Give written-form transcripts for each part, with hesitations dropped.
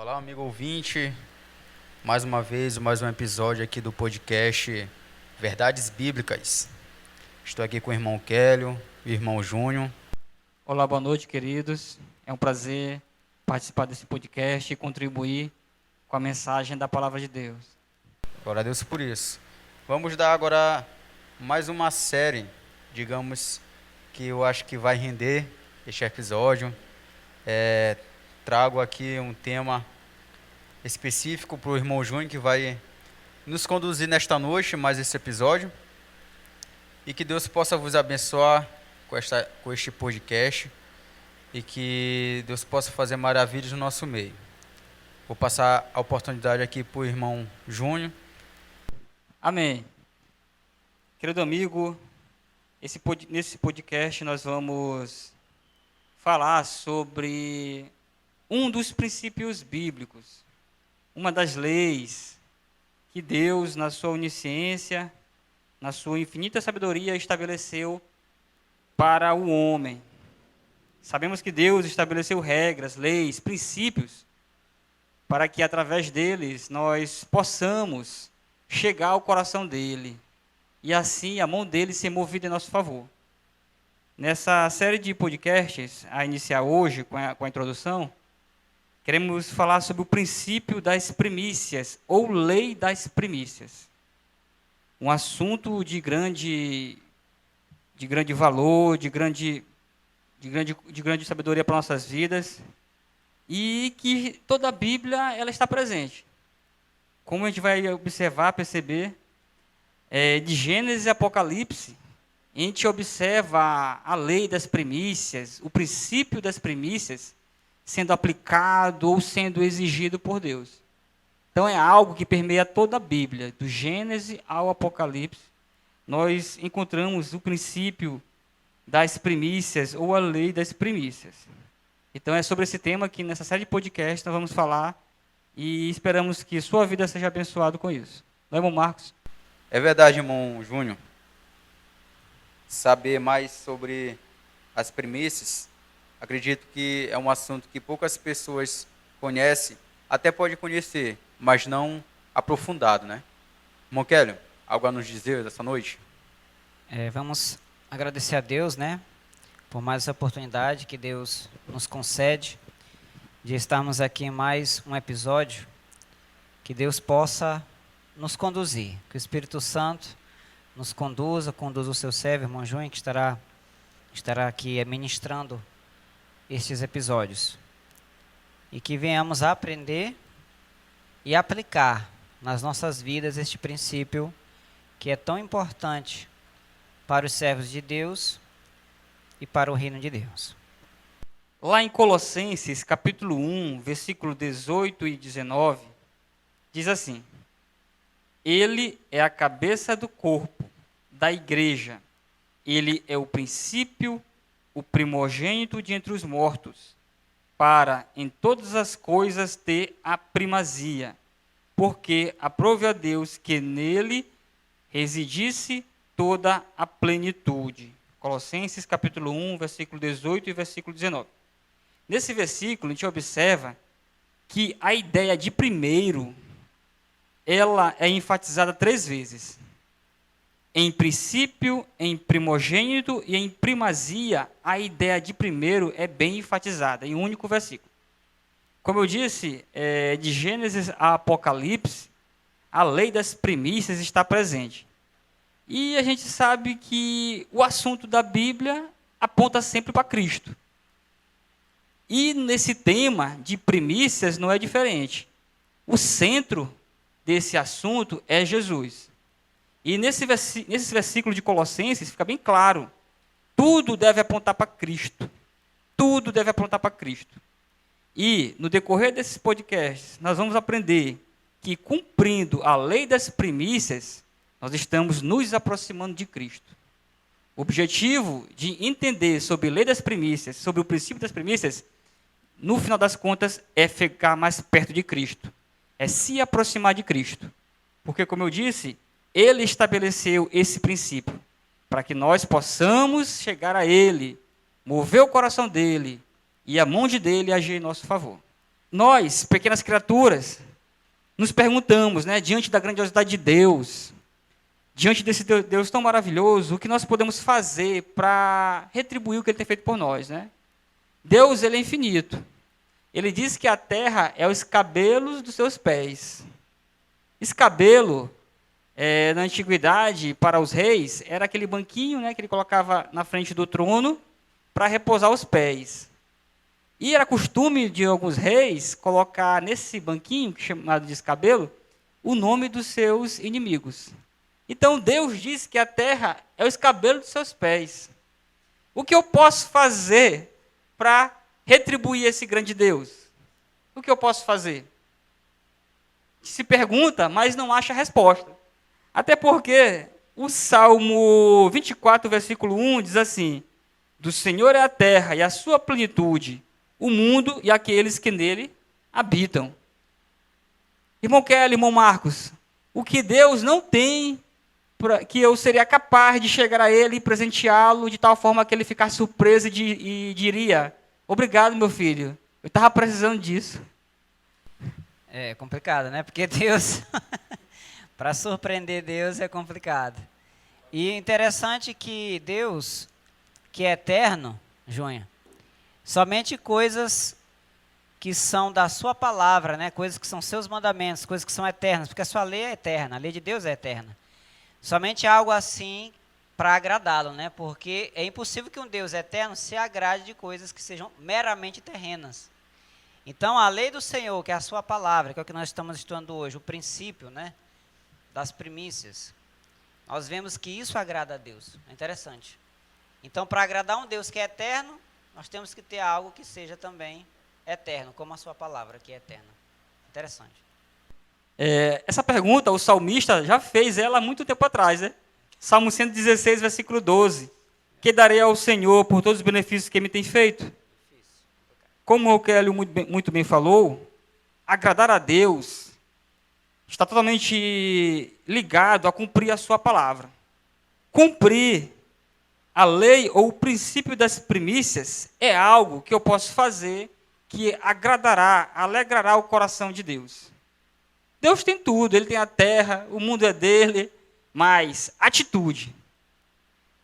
Olá, amigo ouvinte. Mais uma vez, mais um episódio aqui do podcast Verdades Bíblicas. Estou aqui com o irmão Kélio e o irmão Júnior. Olá, boa noite, queridos. É um prazer participar desse podcast e contribuir com a mensagem da Palavra de Deus. Glória a Deus por isso. Vamos dar agora mais uma série, digamos, que eu acho que vai render este episódio. Trago aqui um tema específico para o irmão Júnior, que vai nos conduzir nesta noite, mais esse episódio. E que Deus possa vos abençoar com este podcast e que Deus possa fazer maravilhas no nosso meio. Vou passar a oportunidade aqui para o irmão Júnior. Amém. Querido amigo, nesse podcast nós vamos falar sobre um dos princípios bíblicos, uma das leis que Deus, na sua onisciência, na sua infinita sabedoria, estabeleceu para o homem. Sabemos que Deus estabeleceu regras, leis, princípios, para que através deles nós possamos chegar ao coração dele e assim a mão dele ser movida em nosso favor. Nessa série de podcasts, a iniciar hoje com a introdução, queremos falar sobre o princípio das primícias, ou lei das primícias. Um assunto de grande valor, de grande sabedoria para nossas vidas, e que toda a Bíblia ela está presente. Como a gente vai observar, perceber, de Gênesis e Apocalipse, a gente observa a lei das primícias, o princípio das primícias, sendo aplicado ou sendo exigido por Deus. Então é algo que permeia toda a Bíblia, do Gênesis ao Apocalipse. Nós encontramos o princípio das primícias ou a lei das primícias. Então é sobre esse tema que nessa série de podcasts nós vamos falar e esperamos que sua vida seja abençoada com isso. Não é, irmão Marcos? É verdade, irmão Júnior. Saber mais sobre as primícias, acredito que é um assunto que poucas pessoas conhecem, até pode conhecer, mas não aprofundado, né? Irmão Kélio, algo a nos dizer dessa noite? Vamos agradecer a Deus, né, por mais essa oportunidade que Deus nos concede de estarmos aqui em mais um episódio, que Deus possa nos conduzir, que o Espírito Santo nos conduza o seu servo, irmão Júnior, que estará aqui ministrando estes episódios, e que venhamos a aprender e aplicar nas nossas vidas este princípio que é tão importante para os servos de Deus e para o reino de Deus. Lá em Colossenses, capítulo 1, versículo 18 e 19, diz assim: Ele é a cabeça do corpo, da igreja. Ele é o princípio, o primogênito de entre os mortos, para em todas as coisas ter a primazia, porque aprove a Deus que nele residisse toda a plenitude. Colossenses capítulo 1, versículo 18 e versículo 19. Nesse versículo, a gente observa que a ideia de primeiro, ela é enfatizada 3 vezes. Em princípio, em primogênito e em primazia, a ideia de primeiro é bem enfatizada, em um único versículo. Como eu disse, de Gênesis a Apocalipse, a lei das primícias está presente. E a gente sabe que o assunto da Bíblia aponta sempre para Cristo. E nesse tema de primícias não é diferente. O centro desse assunto é Jesus. E nesse versículo de Colossenses fica bem claro. Tudo deve apontar para Cristo. Tudo deve apontar para Cristo. E no decorrer desses podcasts, nós vamos aprender que cumprindo a lei das primícias, nós estamos nos aproximando de Cristo. O objetivo de entender sobre a lei das primícias, sobre o princípio das primícias, no final das contas, é ficar mais perto de Cristo. É se aproximar de Cristo. Porque, como eu disse, Ele estabeleceu esse princípio para que nós possamos chegar a Ele, mover o coração dele e a mão dele agir em nosso favor. nós, pequenas criaturas, nos perguntamos, né, diante da grandiosidade de Deus, diante desse Deus tão maravilhoso, o que nós podemos fazer para retribuir o que Ele tem feito por nós, né? Deus, Ele é infinito. Ele diz que a terra é os cabelos dos seus pés. Escabelo, na antiguidade, para os reis, era aquele banquinho, né, que ele colocava na frente do trono para repousar os pés. E era costume de alguns reis colocar nesse banquinho, chamado de escabelo, o nome dos seus inimigos. Então Deus diz que a terra é o escabelo dos seus pés. O que eu posso fazer para retribuir esse grande Deus? O que eu posso fazer? Se pergunta, mas não acha resposta. Até porque o Salmo 24, versículo 1 diz assim: do Senhor é a terra e a sua plenitude, o mundo e aqueles que nele habitam. Irmão Kelly, irmão Marcos, o que Deus não tem, que eu seria capaz de chegar a Ele e presenteá-lo de tal forma que ele ficasse surpreso e diria: obrigado, meu filho, eu estava precisando disso. É complicado, né? Porque Deus, para surpreender Deus é complicado. E interessante que Deus, que é eterno, Junha, somente coisas que são da sua palavra, né? Coisas que são seus mandamentos, coisas que são eternas, porque a sua lei é eterna, a lei de Deus é eterna. Somente algo assim para agradá-lo, né? Porque é impossível que um Deus eterno se agrade de coisas que sejam meramente terrenas. Então, a lei do Senhor, que é a sua palavra, que é o que nós estamos estudando hoje, o princípio, né, das primícias, nós vemos que isso agrada a Deus. É interessante. Então, para agradar um Deus que é eterno, nós temos que ter algo que seja também eterno, como a sua palavra, que é eterna. Interessante. Essa pergunta, o salmista já fez ela há muito tempo atrás, né? Salmo 116, versículo 12. Que darei ao Senhor por todos os benefícios que Ele me tem feito? Como o Kelly muito bem falou, agradar a Deus está totalmente ligado a cumprir a sua palavra. Cumprir a lei ou o princípio das primícias é algo que eu posso fazer que agradará, alegrará o coração de Deus. Deus tem tudo, Ele tem a terra, o mundo é dele, mas atitude.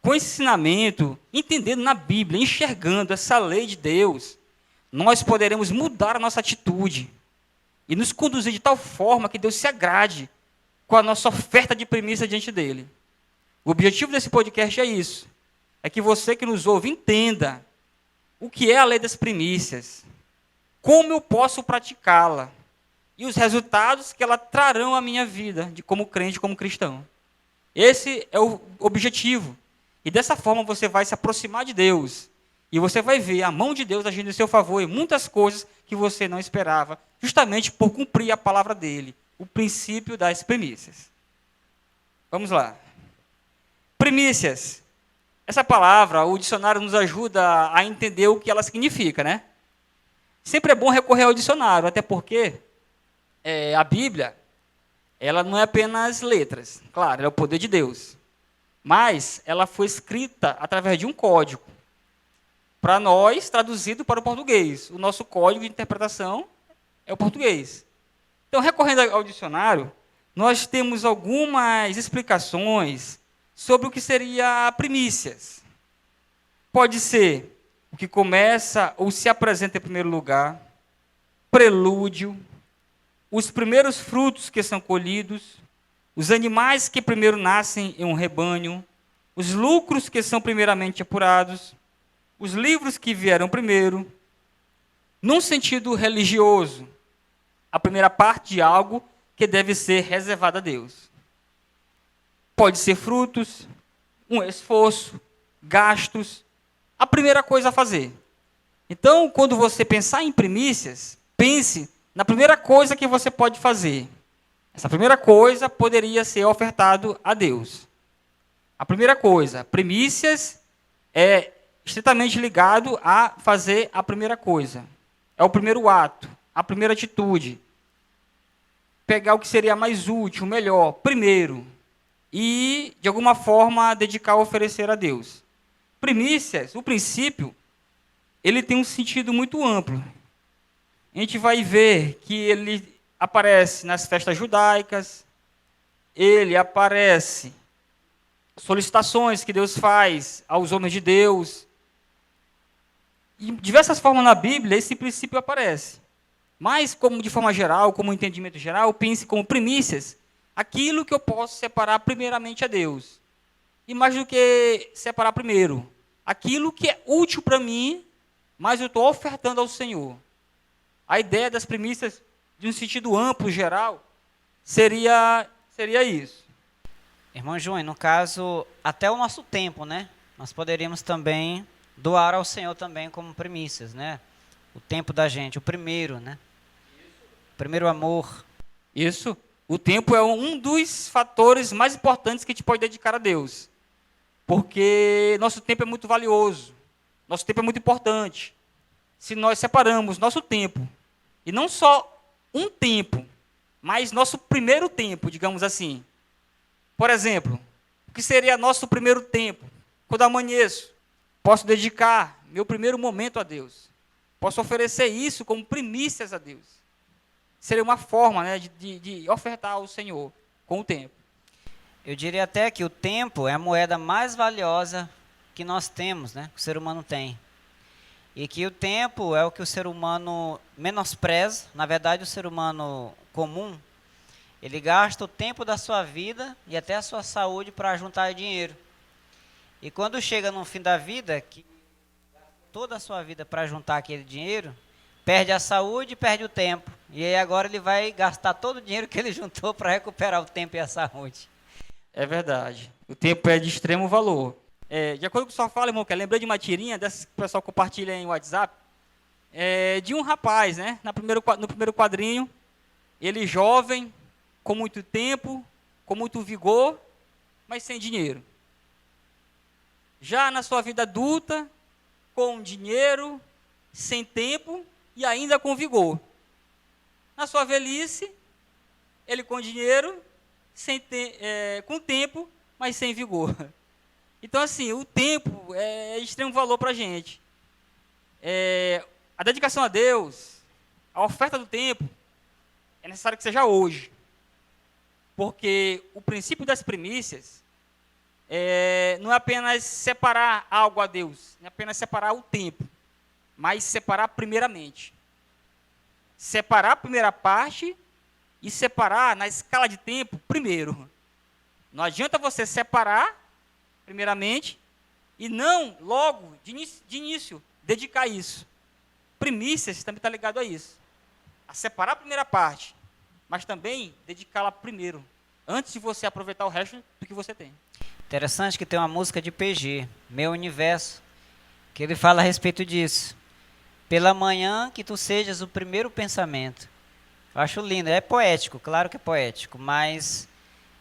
Com esse ensinamento, entendendo na Bíblia, enxergando essa lei de Deus, nós poderemos mudar a nossa atitude e nos conduzir de tal forma que Deus se agrade com a nossa oferta de primícia diante dele. O objetivo desse podcast é isso, é que você que nos ouve entenda o que é a lei das primícias, como eu posso praticá-la e os resultados que ela trarão à minha vida como crente, como cristão. Esse é o objetivo. E dessa forma você vai se aproximar de Deus. E você vai ver a mão de Deus agindo em seu favor em muitas coisas que você não esperava, justamente por cumprir a palavra dele, o princípio das primícias. Vamos lá. Primícias. Essa palavra, o dicionário nos ajuda a entender o que ela significa, né? Sempre é bom recorrer ao dicionário, até porque a Bíblia, ela não é apenas letras. Claro, ela é o poder de Deus. Mas ela foi escrita através de um código. Para nós, traduzido para o português. O nosso código de interpretação é o português. Então, recorrendo ao dicionário, nós temos algumas explicações sobre o que seria primícias. Pode ser o que começa ou se apresenta em primeiro lugar, prelúdio, os primeiros frutos que são colhidos, os animais que primeiro nascem em um rebanho, os lucros que são primeiramente apurados, os livros que vieram primeiro. Num sentido religioso, a primeira parte de algo que deve ser reservado a Deus. Pode ser frutos, um esforço, gastos, a primeira coisa a fazer. Então, quando você pensar em primícias, pense na primeira coisa que você pode fazer. Essa primeira coisa poderia ser ofertado a Deus. A primeira coisa, primícias é estritamente ligado a fazer a primeira coisa. É o primeiro ato, a primeira atitude. Pegar o que seria mais útil, melhor, primeiro. E, de alguma forma, dedicar a oferecer a Deus. Primícias, o princípio, ele tem um sentido muito amplo. a gente vai ver que ele aparece nas festas judaicas, ele aparece solicitações que Deus faz aos homens de Deus. E de diversas formas na Bíblia esse princípio aparece. Mas, como de forma geral, como entendimento geral, pense como primícias aquilo que eu posso separar primeiramente a Deus. E mais do que separar primeiro, aquilo que é útil para mim, mas eu estou ofertando ao Senhor. A ideia das primícias, de um sentido amplo, geral, seria isso. Irmão João, no caso, até o nosso tempo, né? Nós poderíamos também doar ao Senhor também como primícias, né? O tempo da gente, o primeiro, né? O primeiro amor. Isso. O tempo é um dos fatores mais importantes que a gente pode dedicar a Deus. Porque nosso tempo é muito valioso. Nosso tempo é muito importante. Se nós separamos nosso tempo, e não só um tempo, mas nosso primeiro tempo, digamos assim. Por exemplo, o que seria nosso primeiro tempo? Quando amanheço, posso dedicar meu primeiro momento a Deus. Posso oferecer isso como primícias a Deus. Seria uma forma, né, de ofertar ao Senhor com o tempo. Eu diria até que o tempo é a moeda mais valiosa que nós temos, né? Que o ser humano tem. E que o tempo é o que o ser humano menospreza. Na verdade, o ser humano comum, ele gasta o tempo da sua vida e até a sua saúde para juntar dinheiro. E quando chega no fim da vida, que toda a sua vida para juntar aquele dinheiro, perde a saúde e perde o tempo. E aí agora ele vai gastar todo o dinheiro que ele juntou para recuperar o tempo e a saúde. É verdade. O tempo é de extremo valor. De acordo com o que o senhor fala, irmão, que eu lembrei de uma tirinha dessas que o pessoal compartilha em WhatsApp, de um rapaz, né? No primeiro quadrinho, ele jovem, com muito tempo, com muito vigor, mas sem dinheiro. Já na sua vida adulta, com dinheiro, sem tempo e ainda com vigor. Na sua velhice, ele com dinheiro, com tempo, mas sem vigor. Então, assim, o tempo é de extremo valor para a gente. A dedicação a Deus, a oferta do tempo, é necessário que seja hoje. Porque o princípio das primícias não é apenas separar algo a Deus, não é apenas separar o tempo, mas separar primeiramente. Separar a primeira parte e separar na escala de tempo primeiro. Não adianta você separar primeiramente e não logo, de início, dedicar isso. Primícias também está ligado a isso. A separar a primeira parte, mas também dedicá-la primeiro, antes de você aproveitar o resto do que você tem. Interessante que tem uma música de PG, Meu Universo, que ele fala a respeito disso. Pela manhã que tu sejas o primeiro pensamento. Eu acho lindo, é poético, claro que é poético, mas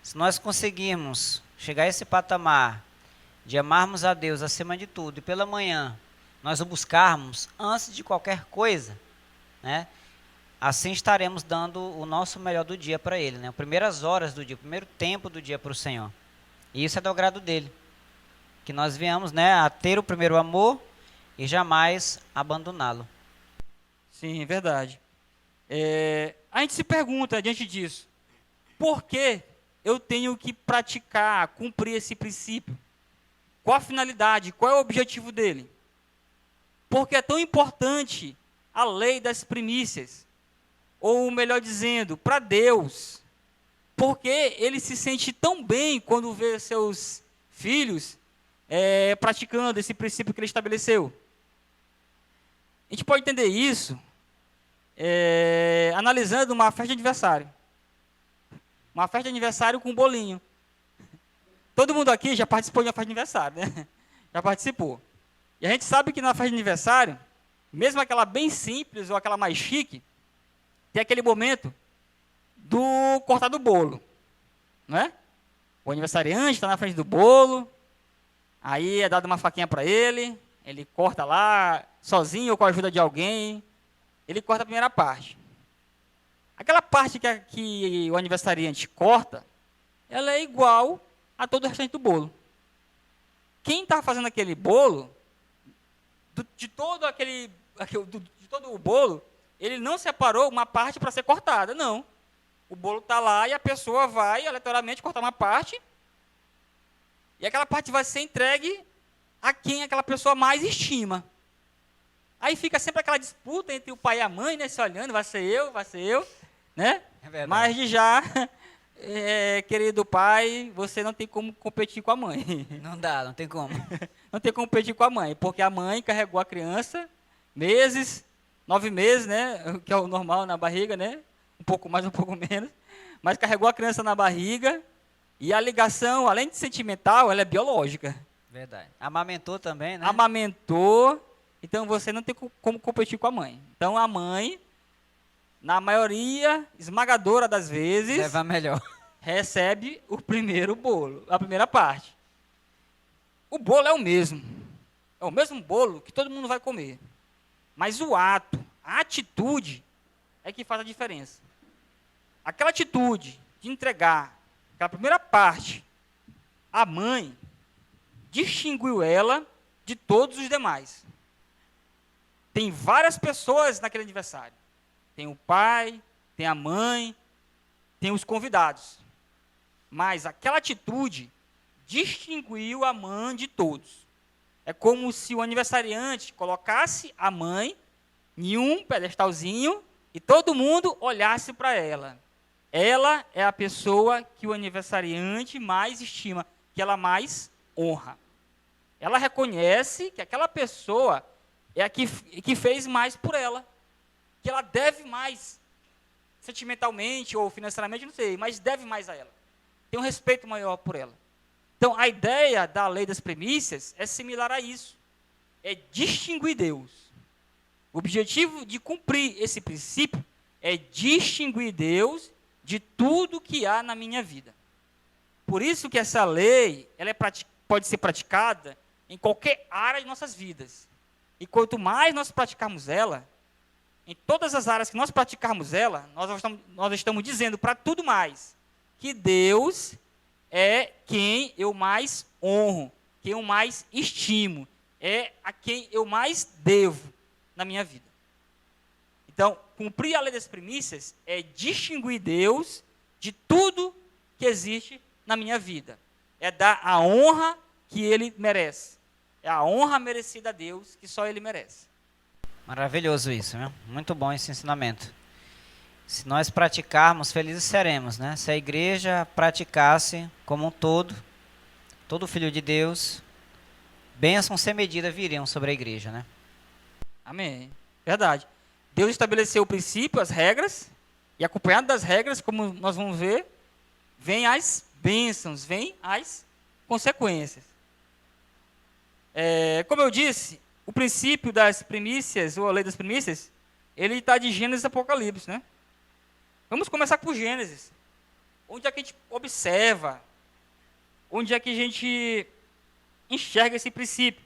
se nós conseguirmos chegar a esse patamar de amarmos a Deus acima de tudo, e pela manhã nós o buscarmos antes de qualquer coisa, né? Assim estaremos dando o nosso melhor do dia para Ele, né? As primeiras horas do dia, o primeiro tempo do dia para o Senhor. E isso é do agrado dEle. Que nós venhamos, né, a ter o primeiro amor e jamais abandoná-lo. Sim, verdade. A gente se pergunta, diante disso, por que eu tenho que praticar, cumprir esse princípio? Qual a finalidade? Qual é o objetivo dele? Por que é tão importante a lei das primícias? Ou melhor dizendo, para Deus. Porque ele se sente tão bem quando vê seus filhos praticando esse princípio que ele estabeleceu. A gente pode entender isso analisando uma festa de aniversário. Uma festa de aniversário com um bolinho. Todo mundo aqui já participou de uma festa de aniversário, né? Já participou. E a gente sabe que na festa de aniversário, mesmo aquela bem simples ou aquela mais chique, tem aquele momento do cortar do bolo, não é? O aniversariante está na frente do bolo, aí é dado uma faquinha para ele corta lá, sozinho ou com a ajuda de alguém, ele corta a primeira parte. Aquela parte que o aniversariante corta, ela é igual a todo o restante do bolo. Quem está fazendo aquele bolo, de todo o bolo, ele não separou uma parte para ser cortada, não. O bolo está lá e a pessoa vai aleatoriamente cortar uma parte e aquela parte vai ser entregue a quem aquela pessoa mais estima. Aí fica sempre aquela disputa entre o pai e a mãe, né, se olhando, vai ser eu, né? É verdade. Mas de já, querido pai, você não tem como competir com a mãe. Não dá, não tem como. Não tem como competir com a mãe, porque a mãe carregou a criança meses, 9 meses, né? Que é o normal na barriga, né? Um pouco mais, um pouco menos. Mas carregou a criança na barriga e a ligação, além de sentimental, ela é biológica. Verdade. Amamentou também, né? Amamentou, então você não tem como competir com a mãe. Então a mãe, na maioria esmagadora das vezes, Leva melhor. recebe o primeiro bolo, a primeira parte. O bolo é o mesmo bolo que todo mundo vai comer. Mas o ato, a atitude é que faz a diferença. Aquela atitude de entregar aquela primeira parte à mãe distinguiu ela de todos os demais. Tem várias pessoas naquele aniversário. Tem o pai, tem a mãe, tem os convidados. Mas aquela atitude distinguiu a mãe de todos. É como se o aniversariante colocasse a mãe em um pedestalzinho e todo mundo olhasse para ela. Ela é a pessoa que o aniversariante mais estima, que ela mais honra. Ela reconhece que aquela pessoa é a que fez mais por ela, que ela deve mais, sentimentalmente ou financeiramente, não sei, mas deve mais a ela. Tem um respeito maior por ela. Então, a ideia da lei das primícias é similar a isso. É distinguir Deus. O objetivo de cumprir esse princípio é distinguir Deus de tudo que há na minha vida. Por isso que essa lei ela pode ser praticada em qualquer área de nossas vidas. E quanto mais nós praticarmos ela, em todas as áreas que nós praticarmos ela, nós estamos dizendo para tudo mais que Deus é quem eu mais honro, quem eu mais estimo, é a quem eu mais devo na minha vida. Então, cumprir a lei das primícias é distinguir Deus de tudo que existe na minha vida. É dar a honra que Ele merece. É a honra merecida a Deus que só Ele merece. Maravilhoso isso, né? Muito bom esse ensinamento. Se nós praticarmos, felizes seremos, né? Se a igreja praticasse como um todo filho de Deus, bênçãos sem medida viriam sobre a igreja, né? Amém. Verdade. Deus estabeleceu o princípio, as regras, e acompanhado das regras, como nós vamos ver, vem as bênçãos, vem as consequências. Como eu disse, o princípio das primícias, ou a lei das primícias, ele está de Gênesis e Apocalipse, né? Vamos começar por Gênesis. Onde é que a gente observa? Onde é que a gente enxerga esse princípio?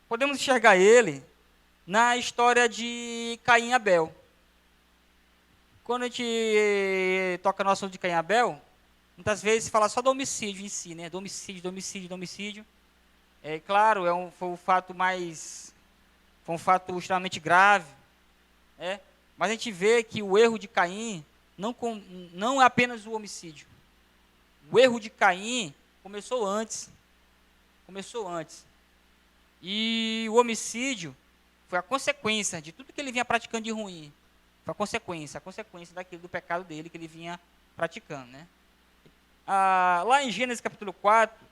Podemos enxergar ele na história de Caim e Abel. Quando a gente toca no assunto de Caim e Abel, muitas vezes se fala só do homicídio em si, né? Do homicídio. É claro, foi um fato extremamente grave, né? Mas a gente vê que o erro de Caim não é apenas o homicídio. O erro de Caim começou antes. E o homicídio foi a consequência de tudo que ele vinha praticando de ruim. Foi a consequência do pecado dele que ele vinha praticando, né? Lá em Gênesis capítulo 4,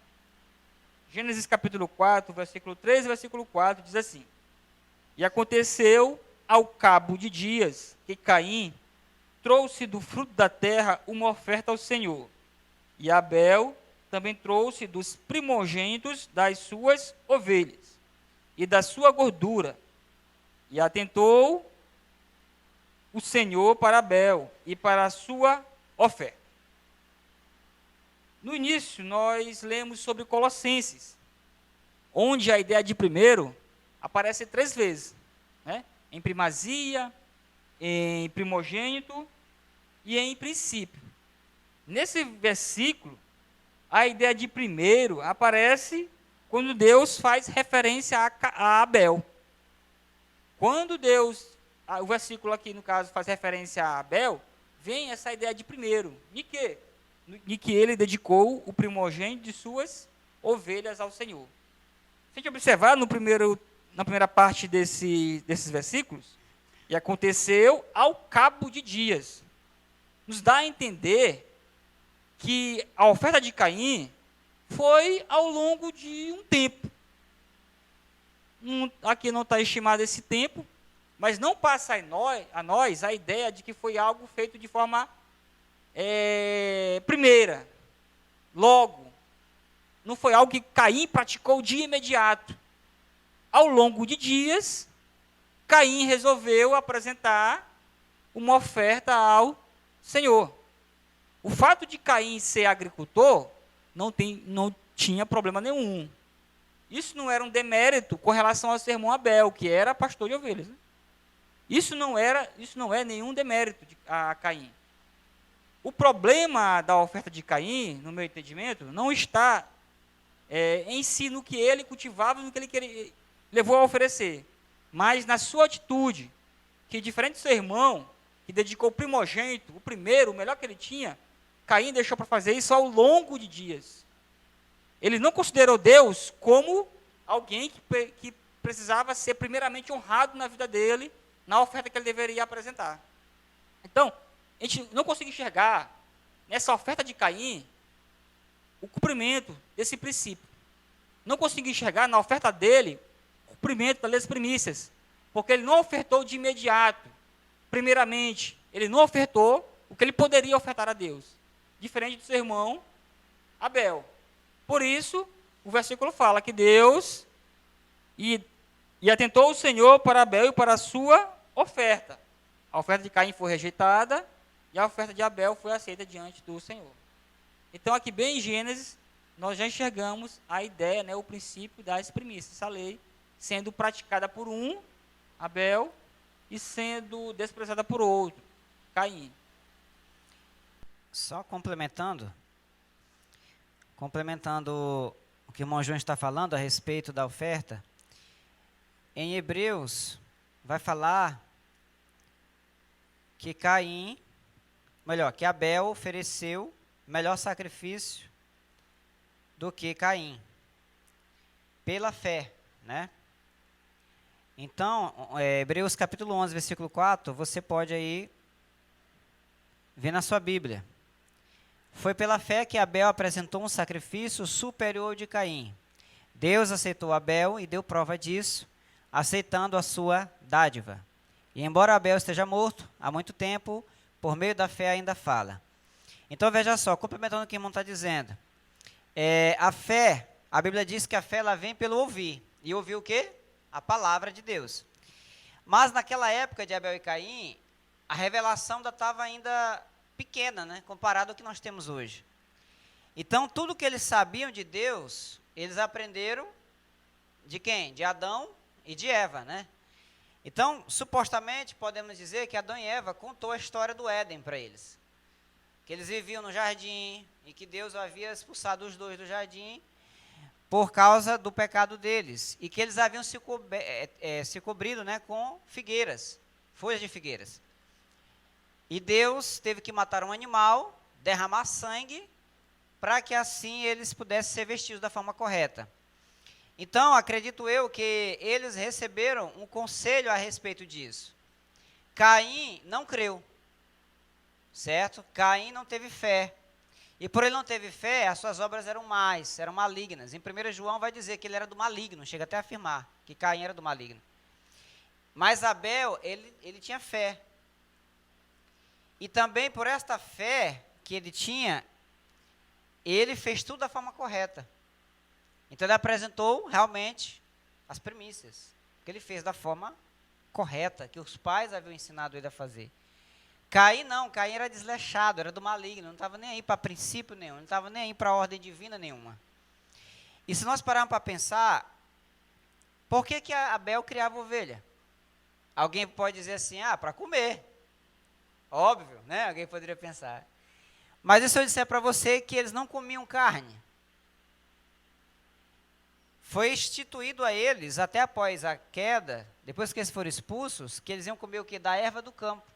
versículo 3 e versículo 4, diz assim: E aconteceu ao cabo de dias que Caim trouxe do fruto da terra uma oferta ao Senhor. E Abel também trouxe dos primogênitos das suas ovelhas e da sua gordura. E atentou o Senhor para Abel e para a sua oferta. No início, nós lemos sobre Colossenses, onde a ideia de primeiro aparece 3 vezes, né? Em primazia, em primogênito e em princípio. Nesse versículo, a ideia de primeiro aparece quando Deus faz referência a Abel. Quando Deus o versículo aqui, no caso, faz referência a Abel, vem essa ideia de primeiro. De quê? De que ele dedicou o primogênito de suas ovelhas ao Senhor. Se a gente observar na primeira parte desses versículos, e aconteceu ao cabo de dias, nos dá a entender que a oferta de Caim foi ao longo de um tempo. Aqui não está estimado esse tempo, mas não passa a nós a ideia de que foi algo feito de forma primeira, logo. Não foi algo que Caim praticou de imediato. Ao longo de dias, Caim resolveu apresentar uma oferta ao Senhor. O fato de Caim ser agricultor não tinha problema nenhum. Isso não era um demérito com relação ao seu irmão Abel, que era pastor de ovelhas. Né? Isso não é nenhum demérito a Caim. O problema da oferta de Caim, no meu entendimento, não está em si no que ele cultivava, no que ele levou a oferecer, mas na sua atitude, que diferente do seu irmão, que dedicou o primogênito, o primeiro, o melhor que ele tinha, Caim deixou para fazer isso ao longo de dias. Ele não considerou Deus como alguém que precisava ser primeiramente honrado na vida dele, na oferta que ele deveria apresentar. Então, a gente não consegue enxergar nessa oferta de Caim o cumprimento desse princípio. Não consegue enxergar na oferta dele o cumprimento das primícias, porque ele não ofertou de imediato. Primeiramente, ele não ofertou o que ele poderia ofertar a Deus, diferente do seu irmão Abel. Por isso, o versículo fala que Deus e atentou o Senhor para Abel e para a sua oferta. A oferta de Caim foi rejeitada e a oferta de Abel foi aceita diante do Senhor. Então, aqui bem em Gênesis, nós já enxergamos a ideia, né, o princípio das primícias, essa lei sendo praticada por um, Abel, e sendo desprezada por outro, Caim. Só complementando o que o irmão João está falando a respeito da oferta, em Hebreus vai falar que que Abel ofereceu melhor sacrifício do que Caim, pela fé, né? Então, Hebreus capítulo 11, versículo 4, você pode aí ver na sua Bíblia. Foi pela fé que Abel apresentou um sacrifício superior ao de Caim. Deus aceitou Abel e deu prova disso, aceitando a sua dádiva. E embora Abel esteja morto há muito tempo, por meio da fé ainda fala. Então veja só, complementando o que o irmão está dizendo. A fé, a Bíblia diz que a fé ela vem pelo ouvir. E ouvir o quê? A palavra de Deus. Mas naquela época de Abel e Caim, a revelação estava ainda pequena, né, comparado ao que nós temos hoje. Então, tudo que eles sabiam de Deus, eles aprenderam de quem? De Adão e de Eva, né? Então, supostamente, podemos dizer que Adão e Eva contou a história do Éden para eles. Que eles viviam no jardim e que Deus havia expulsado os dois do jardim por causa do pecado deles. E que eles haviam se cobrido, né, com figueiras, folhas de figueiras. E Deus teve que matar um animal, derramar sangue, para que assim eles pudessem ser vestidos da forma correta. Então, acredito eu que eles receberam um conselho a respeito disso. Caim não creu, certo? Caim não teve fé. E por ele não teve fé, as suas obras eram más, eram malignas. Em 1 João vai dizer que ele era do maligno, chega até a afirmar que Caim era do maligno. Mas Abel, ele tinha fé. E também por esta fé que ele tinha, ele fez tudo da forma correta. Então ele apresentou realmente as primícias, que ele fez da forma correta, que os pais haviam ensinado ele a fazer. Caim não, Caim era desleixado, era do maligno, não estava nem aí para princípio nenhum, não estava nem aí para ordem divina nenhuma. E se nós pararmos para pensar, por que Abel criava ovelha? Alguém pode dizer assim, para comer. Óbvio, né? Alguém poderia pensar. Mas e se eu disser para você que eles não comiam carne? foi instituído a eles, até após a queda, depois que eles foram expulsos, que eles iam comer o quê? Da erva do campo.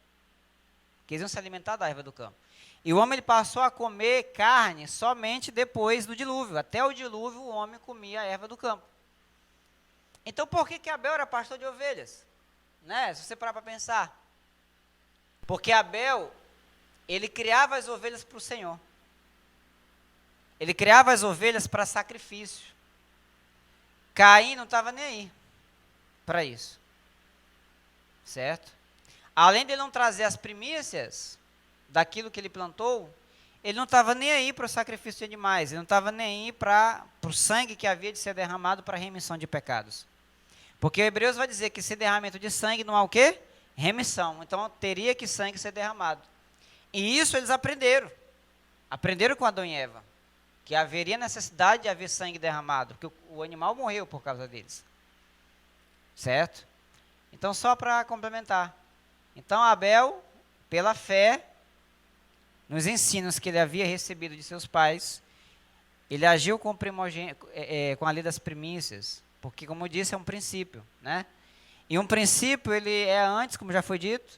Que eles iam se alimentar da erva do campo. E o homem ele passou a comer carne somente depois do dilúvio. Até o dilúvio o homem comia a erva do campo. Então por que Abel era pastor de ovelhas? Né? Se você parar para pensar. Porque Abel, ele criava as ovelhas para o Senhor. Ele criava as ovelhas para sacrifício. Caim não estava nem aí para isso. Certo? Além de ele não trazer as primícias daquilo que ele plantou, ele não estava nem aí para o sacrifício de animais, ele não estava nem aí para o sangue que havia de ser derramado para a remissão de pecados. Porque o Hebreus vai dizer que esse derramamento de sangue não há o quê? Remissão. Então teria que sangue ser derramado. E isso eles aprenderam. Aprenderam com Adão e Eva. Que haveria necessidade de haver sangue derramado, porque o animal morreu por causa deles. Certo? Então, só para complementar. Então, Abel, pela fé, nos ensinos que ele havia recebido de seus pais, ele agiu com a lei das primícias, porque, como eu disse, é um princípio, né? E um princípio, ele é antes, como já foi dito,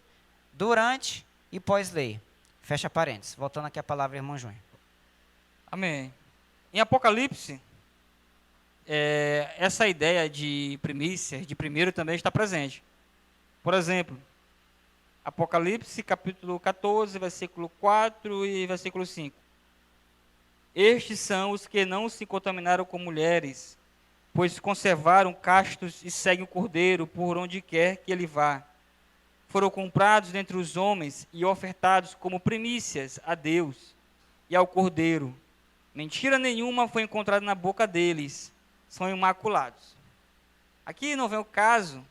durante e pós-lei. Fecha parênteses. Voltando aqui a palavra, irmão Júnior. Amém. Em Apocalipse, essa ideia de primícia, de primeiro, também está presente. Por exemplo, Apocalipse, capítulo 14, versículo 4 e versículo 5. Estes são os que não se contaminaram com mulheres, pois conservaram castos e seguem o Cordeiro por onde quer que ele vá. Foram comprados dentre os homens e ofertados como primícias a Deus e ao Cordeiro. Mentira nenhuma foi encontrada na boca deles. São imaculados. Aqui não vem o caso,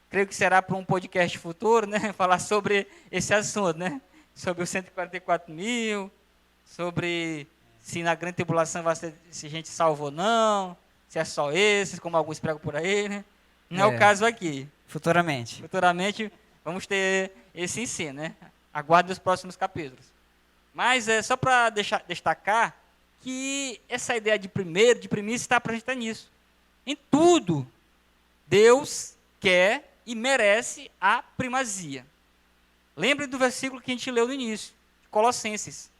creio que será para um podcast futuro, né? Falar sobre esse assunto, né? Sobre os 144 mil, sobre se na grande tribulação vai ser, se a gente salva ou não, se é só esses, como alguns pregam por aí, né? Não é o caso aqui. Futuramente. Futuramente vamos ter esse ensino, né? Aguarde os próximos capítulos. Mas é só para destacar que essa ideia de primeiro, de primícia, está presente nisso. Em tudo, Deus quer e merece a primazia. Lembre do versículo que a gente leu no início, Colossenses.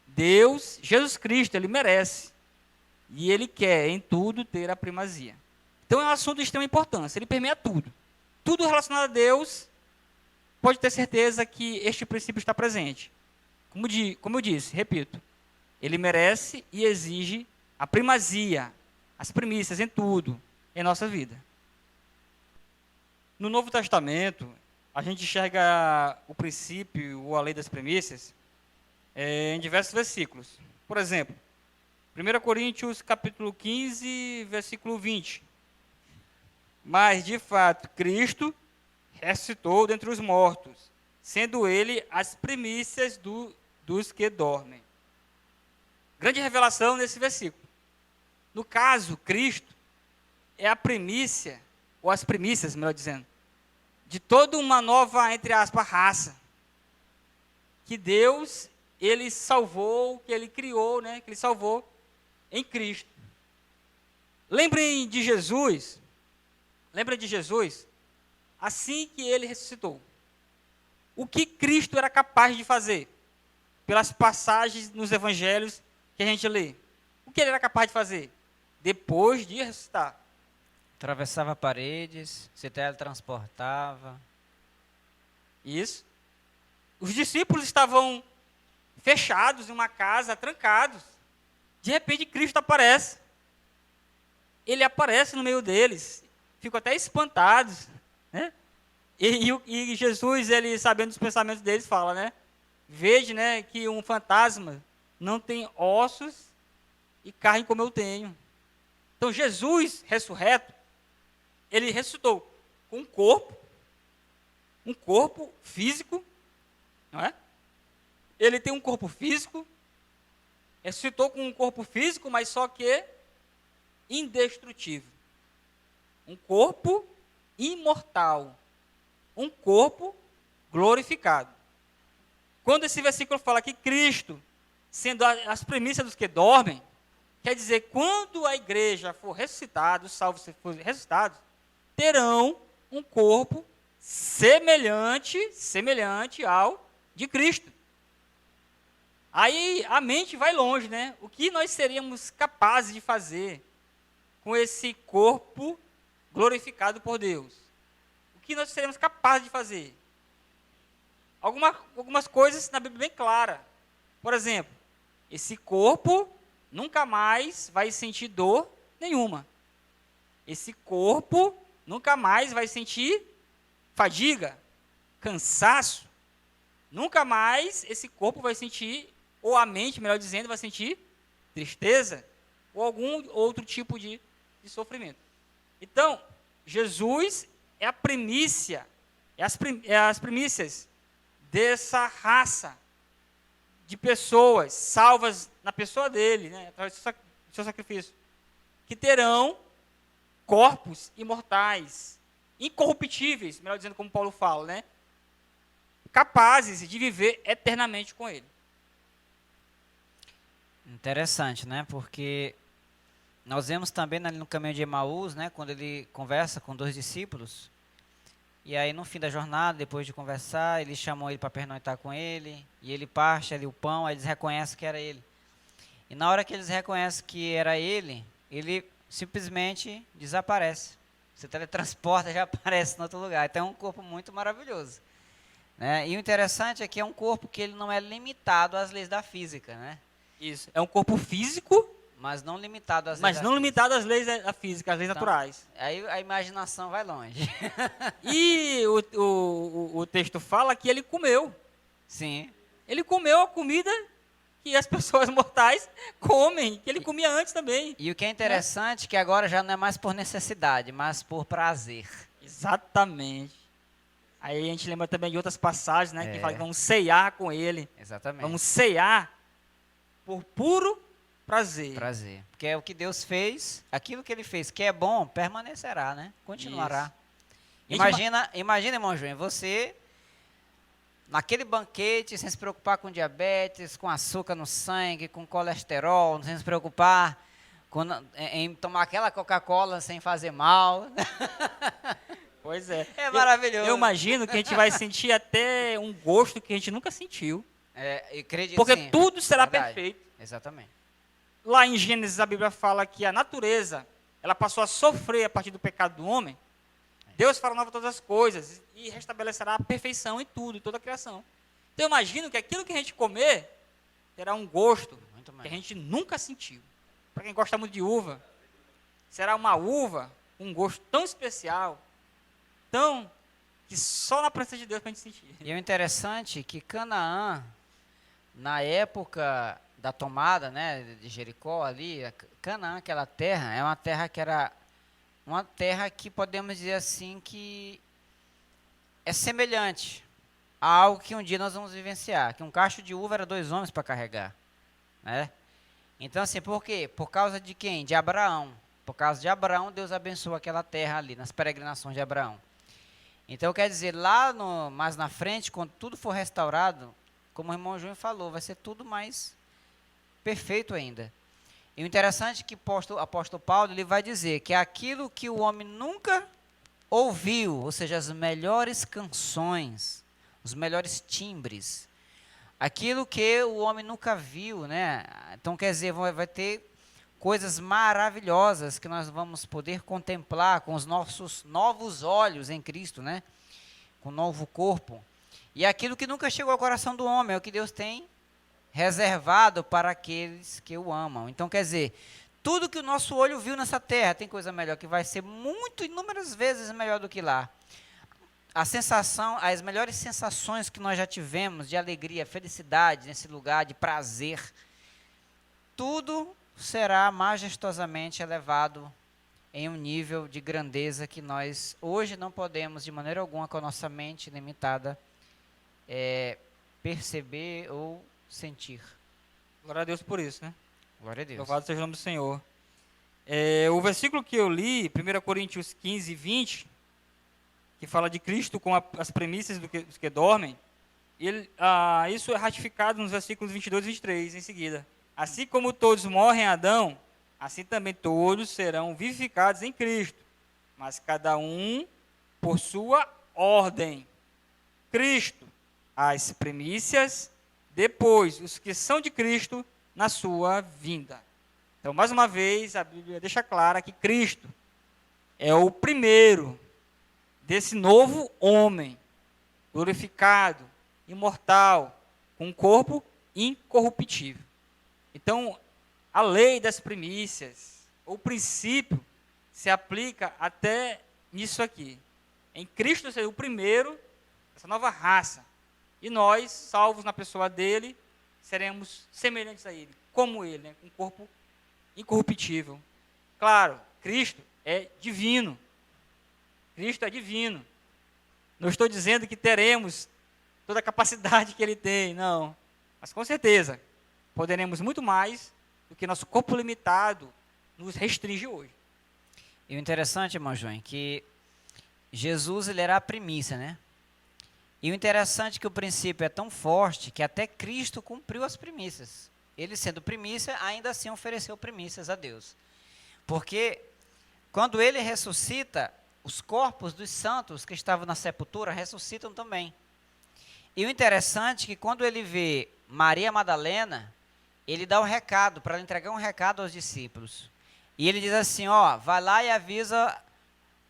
Deus, Jesus Cristo, ele merece. E ele quer em tudo ter a primazia. Então é um assunto de extrema importância, ele permeia tudo. Tudo relacionado a Deus, pode ter certeza que este princípio está presente. Como eu disse, repito, ele merece e exige a primazia, as primícias em tudo, em nossa vida. No Novo Testamento, a gente enxerga o princípio ou a lei das primícias em diversos versículos. Por exemplo, 1 Coríntios capítulo 15, versículo 20. Mas, de fato, Cristo ressuscitou dentre os mortos, sendo ele as primícias dos que dormem. Grande revelação nesse versículo. No caso, Cristo é a primícia, ou as primícias, melhor dizendo, de toda uma nova, entre aspas, raça, que Deus, ele salvou, que ele criou, né, que ele salvou em Cristo. Lembrem de Jesus, assim que ele ressuscitou. O que Cristo era capaz de fazer? Pelas passagens nos evangelhos que a gente lê. O que ele era capaz de fazer? Depois de ressuscitar. Atravessava paredes, se teletransportava. Isso. Os discípulos estavam fechados em uma casa, trancados. De repente, Cristo aparece. Ele aparece no meio deles. Ficam até espantados, né? E Jesus, ele sabendo dos pensamentos deles, fala, né? Veja, né, que um fantasma não tem ossos e carne como eu tenho. Então, Jesus, ressurreto, ele ressuscitou com um corpo físico, não é? Ele tem um corpo físico, ressuscitou com um corpo físico, mas só que indestrutível. Um corpo imortal. Um corpo glorificado. Quando esse versículo fala que Cristo, sendo as primícias dos que dormem, Quer dizer, quando a igreja for ressuscitada, os salvos forem ressuscitados, terão um corpo semelhante ao de Cristo. Aí a mente vai longe, né? O que nós seríamos capazes de fazer com esse corpo glorificado por Deus? O que nós seríamos capazes de fazer? Algumas coisas na Bíblia bem clara. Por exemplo, esse corpo nunca mais vai sentir dor nenhuma. Esse corpo nunca mais vai sentir fadiga, cansaço. Nunca mais esse corpo vai sentir, ou a mente, melhor dizendo, vai sentir tristeza ou algum outro tipo de sofrimento. Então, Jesus é a primícia, as primícias dessa raça de pessoas salvas na pessoa dele, né, através do seu sacrifício, que terão corpos imortais, incorruptíveis, melhor dizendo, como Paulo fala, né, capazes de viver eternamente com ele. Interessante, né? Porque nós vemos também no caminho de Emaús, né, quando ele conversa com 2 discípulos, e aí no fim da jornada, depois de conversar, ele chamou ele para pernoitar com ele, e ele parte ali o pão, aí eles reconhecem que era ele. E na hora que eles reconhecem que era ele simplesmente desaparece. Você teletransporta e já aparece em outro lugar. Então é um corpo muito maravilhoso, né? E o interessante é que é um corpo que ele não é limitado às leis da física, né? Isso. É um corpo físico, Mas não limitado às leis mas da não física. limitado às leis da física, às leis naturais. Aí a imaginação vai longe. E o texto fala que ele comeu. Sim. Ele comeu a comida que as pessoas mortais comem, que ele comia antes também. E o que é interessante é que agora já não é mais por necessidade, mas por prazer. Exatamente. Aí a gente lembra também de outras passagens, né, que É. fala que vamos ceiar com ele. Exatamente. Vamos ceiar por puro prazer. Prazer. Porque é o que Deus fez, aquilo que ele fez, que é bom, permanecerá, né? Continuará. Imagina, irmão João, você naquele banquete, sem se preocupar com diabetes, com açúcar no sangue, com colesterol, sem se preocupar em tomar aquela Coca-Cola sem fazer mal. Pois é. É maravilhoso. Eu imagino que a gente vai sentir até um gosto que a gente nunca sentiu. Eu acredito, Porque sim. tudo será Verdade. perfeito. Exatamente. Lá em Gênesis, a Bíblia fala que a natureza, ela passou a sofrer a partir do pecado do homem. Deus fará nova todas as coisas e restabelecerá a perfeição em tudo, em toda a criação. Então eu imagino que aquilo que a gente comer terá um gosto Muito que a mais. gente nunca sentiu. Para quem gosta muito de uva, será uma uva com um gosto tão especial, tão que só na presença de Deus para a gente sentir. E o interessante é que Canaã, na época da tomada, né, de Jericó ali, Canaã, aquela terra, é uma terra que era uma terra que podemos dizer assim que é semelhante a algo que um dia nós vamos vivenciar, que um cacho de uva era 2 homens para carregar, né? Então assim, por quê? Por causa de quem? De Abraão. Por causa de Abraão, Deus abençoou aquela terra ali, nas peregrinações de Abraão. Então quer dizer, mais na frente, quando tudo for restaurado, como o irmão João falou, vai ser tudo mais perfeito ainda. E o interessante é que o apóstolo Paulo ele vai dizer que aquilo que o homem nunca ouviu, ou seja, as melhores canções, os melhores timbres, aquilo que o homem nunca viu, né? Então quer dizer, vai ter coisas maravilhosas que nós vamos poder contemplar com os nossos novos olhos em Cristo, né? Com o novo corpo. E aquilo que nunca chegou ao coração do homem, é o que Deus tem reservado para aqueles que o amam. Então, quer dizer, tudo que o nosso olho viu nessa terra tem coisa melhor, que vai ser muito, inúmeras vezes melhor do que lá. As melhores sensações que nós já tivemos de alegria, felicidade nesse lugar, de prazer, tudo será majestosamente elevado em um nível de grandeza que nós hoje não podemos, de maneira alguma, com a nossa mente limitada, perceber ou sentir. Glória a Deus por isso, né? Glória a Deus. Louvado seja o nome do Senhor. O versículo que eu li, 1 Coríntios 15, 20, que fala de Cristo com as premissas dos que dormem, isso é ratificado nos versículos 22 e 23, em seguida. Assim como todos morrem em Adão, assim também todos serão vivificados em Cristo, mas cada um por sua ordem. Cristo, as primícias, depois os que são de Cristo na sua vinda. Então, mais uma vez, a Bíblia deixa clara que Cristo é o primeiro desse novo homem, glorificado, imortal, com um corpo incorruptível. Então, a lei das primícias, o princípio, se aplica até nisso aqui. Em Cristo ser o primeiro dessa nova raça. E nós, salvos na pessoa dele, seremos semelhantes a ele, como ele, né? Com um corpo incorruptível. Claro, Cristo é divino. Cristo é divino. Não estou dizendo que teremos toda a capacidade que ele tem, não. Mas com certeza, poderemos muito mais do que nosso corpo limitado nos restringe hoje. E o interessante, irmão João, que Jesus ele era a primícia, né? E o interessante é que o princípio é tão forte que até Cristo cumpriu as primícias. Ele sendo primícia, ainda assim ofereceu primícias a Deus. Porque quando ele ressuscita, os corpos dos santos que estavam na sepultura ressuscitam também. E o interessante é que quando ele vê Maria Madalena, ele dá um recado, para entregar um recado aos discípulos. E ele diz assim, ó, vai lá e avisa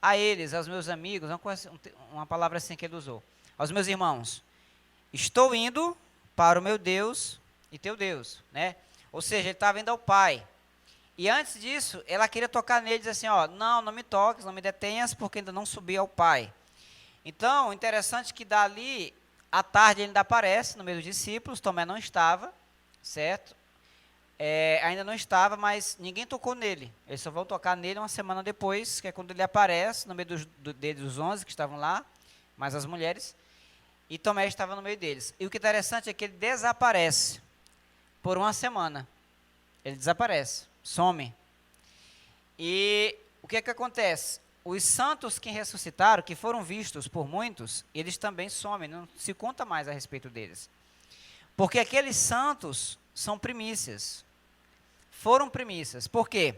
a eles, aos meus amigos, uma palavra assim que ele usou, aos meus irmãos, estou indo para o meu Deus e teu Deus, né? Ou seja, ele estava indo ao Pai. E antes disso, ela queria tocar nele e dizer assim, ó, não me toques, não me detenhas, porque ainda não subi ao Pai. Então, interessante que dali, à tarde ele ainda aparece no meio dos discípulos, Tomé não estava, certo? Ainda não estava, mas ninguém tocou nele. Eles só vão tocar nele uma semana depois, que é quando ele aparece, no meio dos 11 que estavam lá, mais as mulheres, e Tomé estava no meio deles. E o que é interessante é que ele desaparece por uma semana. Ele desaparece, some. E o que é que acontece? Os santos que ressuscitaram, que foram vistos por muitos, eles também somem, não se conta mais a respeito deles. Porque aqueles santos são primícias. Foram primícias. Por quê?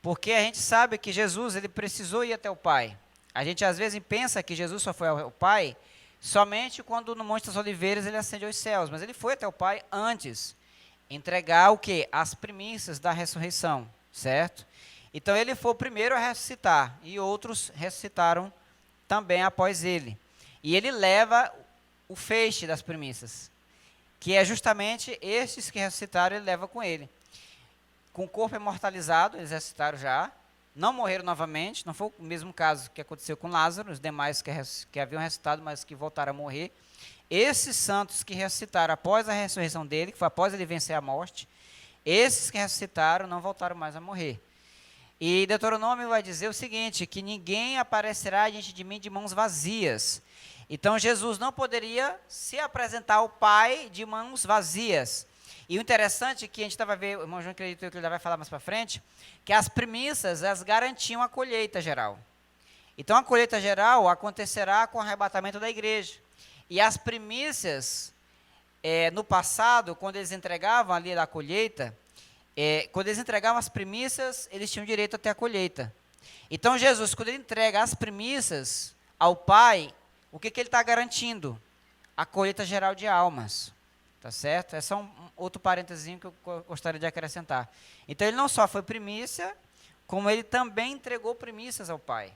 Porque a gente sabe que Jesus ele precisou ir até o Pai. A gente às vezes pensa que Jesus só foi ao Pai somente quando no Monte das Oliveiras ele ascende aos céus. Mas ele foi até o Pai antes. Entregar o quê? As primícias da ressurreição. Certo? Então ele foi o primeiro a ressuscitar. E outros ressuscitaram também após ele. E ele leva o feixe das primícias, que é justamente estes que ressuscitaram, ele leva com ele. Com o corpo imortalizado, eles ressuscitaram já, não morreram novamente, não foi o mesmo caso que aconteceu com Lázaro, os demais que haviam ressuscitado, mas que voltaram a morrer. Esses santos que ressuscitaram após a ressurreição dele, que foi após ele vencer a morte, esses que ressuscitaram não voltaram mais a morrer. E Deuteronômio vai dizer o seguinte, que ninguém aparecerá diante de mim de mãos vazias. Então, Jesus não poderia se apresentar ao Pai de mãos vazias. E o interessante é que a gente estava vendo, o irmão João acredito que ele vai falar mais para frente, que as primícias, elas garantiam a colheita geral. Então, a colheita geral acontecerá com o arrebatamento da igreja. E as primícias, no passado, quando eles entregavam ali da colheita, quando eles entregavam as primícias, eles tinham direito até a colheita. Então, Jesus, quando ele entrega as primícias ao Pai, o que ele está garantindo? A colheita geral de almas. Tá certo? É só um outro parênteses que eu gostaria de acrescentar. Então, ele não só foi primícia, como ele também entregou primícias ao Pai,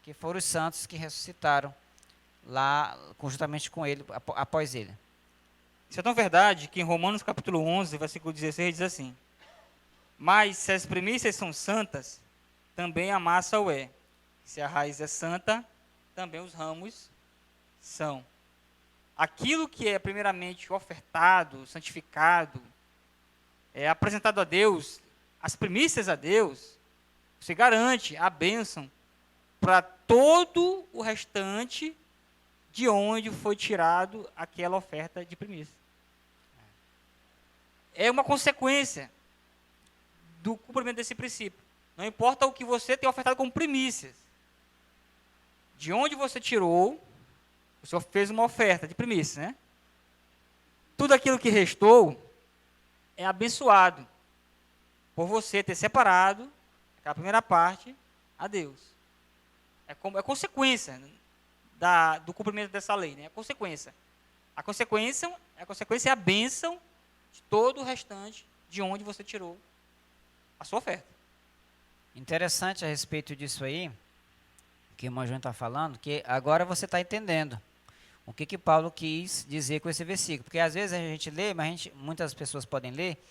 que foram os santos que ressuscitaram lá, conjuntamente com ele, após ele. Isso é tão verdade que em Romanos capítulo 11, versículo 16, diz assim, mas se as primícias são santas, também a massa o é. Se a raiz é santa, também os ramos são. Aquilo que é primeiramente ofertado, santificado, apresentado a Deus, as primícias a Deus, você garante a bênção para todo o restante de onde foi tirado aquela oferta de primícia. É uma consequência do cumprimento desse princípio. Não importa o que você tem ofertado como primícias. De onde você tirou, o Senhor fez uma oferta de primícias, né? Tudo aquilo que restou é abençoado. por você ter separado aquela primeira parte a Deus. É consequência do cumprimento dessa lei, né? É consequência. A consequência é a bênção de todo o restante de onde você tirou a sua oferta. Interessante a respeito disso aí, que o irmão João está falando, que agora você está entendendo o que Paulo quis dizer com esse versículo. Porque às vezes a gente lê, mas muitas pessoas podem ler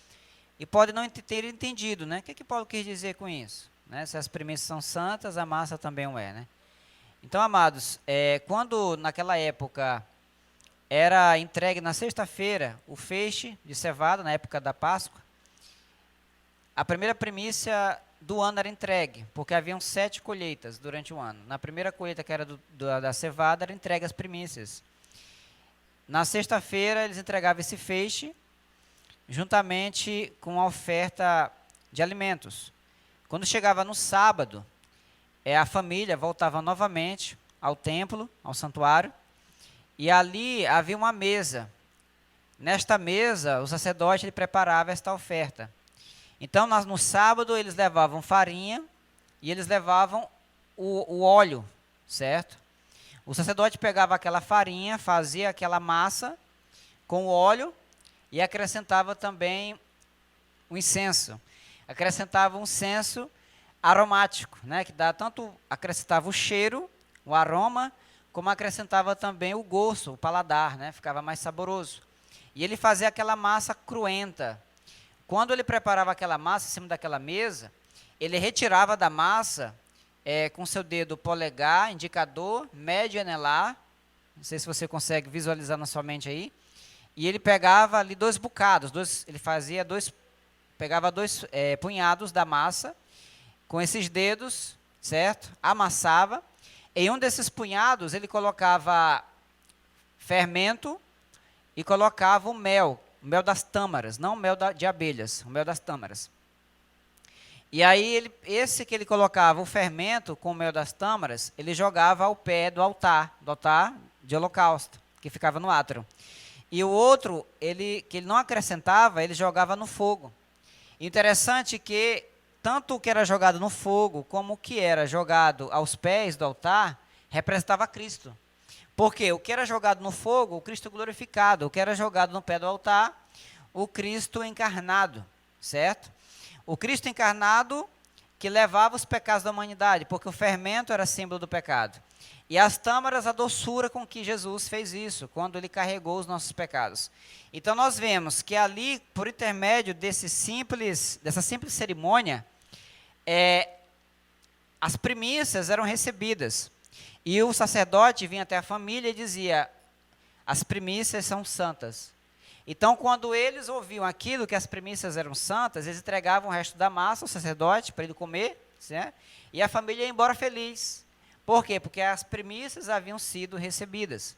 e podem não ter entendido, né? O que Paulo quis dizer com isso? Né? Se as primícias são santas, a massa também o é, né? Então, amados, quando naquela época era entregue na sexta-feira o feixe de cevada, na época da Páscoa, a primeira primícia do ano era entregue, porque haviam 7 colheitas durante o ano. Na primeira colheita, que era da cevada, era entregue as primícias. Na sexta-feira, eles entregavam esse feixe, juntamente com a oferta de alimentos. Quando chegava no sábado, a família voltava novamente ao templo, ao santuário, e ali havia uma mesa. Nesta mesa, o sacerdote ele preparava esta oferta. Então, no sábado, eles levavam farinha e eles levavam o óleo, certo? O sacerdote pegava aquela farinha, fazia aquela massa com o óleo e acrescentava também o incenso. Acrescentava um incenso aromático, né, que acrescentava o cheiro, o aroma, como acrescentava também o gosto, o paladar, né, ficava mais saboroso. E ele fazia aquela massa cruenta. Quando ele preparava aquela massa em cima daquela mesa, ele retirava da massa com seu dedo polegar, indicador, médio e anelar, não sei se você consegue visualizar na sua mente aí, e ele pegava ali 2 bocados, pegava 2 punhados da massa, com esses dedos, certo? Amassava. Em um desses punhados, ele colocava fermento e colocava o mel das tâmaras, não o mel de abelhas, o mel das tâmaras. E aí, esse que ele colocava o fermento com o mel das tâmaras, ele jogava ao pé do altar de holocausto, que ficava no átrio. E o outro, que ele não acrescentava, ele jogava no fogo. Interessante que tanto o que era jogado no fogo, como o que era jogado aos pés do altar, representava Cristo. Porque o que era jogado no fogo, o Cristo glorificado. O que era jogado no pé do altar, o Cristo encarnado, certo? O Cristo encarnado que levava os pecados da humanidade, porque o fermento era símbolo do pecado. E as tâmaras, a doçura com que Jesus fez isso, quando ele carregou os nossos pecados. Então nós vemos que ali, por intermédio dessa simples cerimônia, as primícias eram recebidas. E o sacerdote vinha até a família e dizia: as primícias são santas. Então, quando eles ouviam aquilo, que as primícias eram santas, eles entregavam o resto da massa ao sacerdote para ele comer, certo? E a família ia embora feliz. Por quê? Porque as primícias haviam sido recebidas.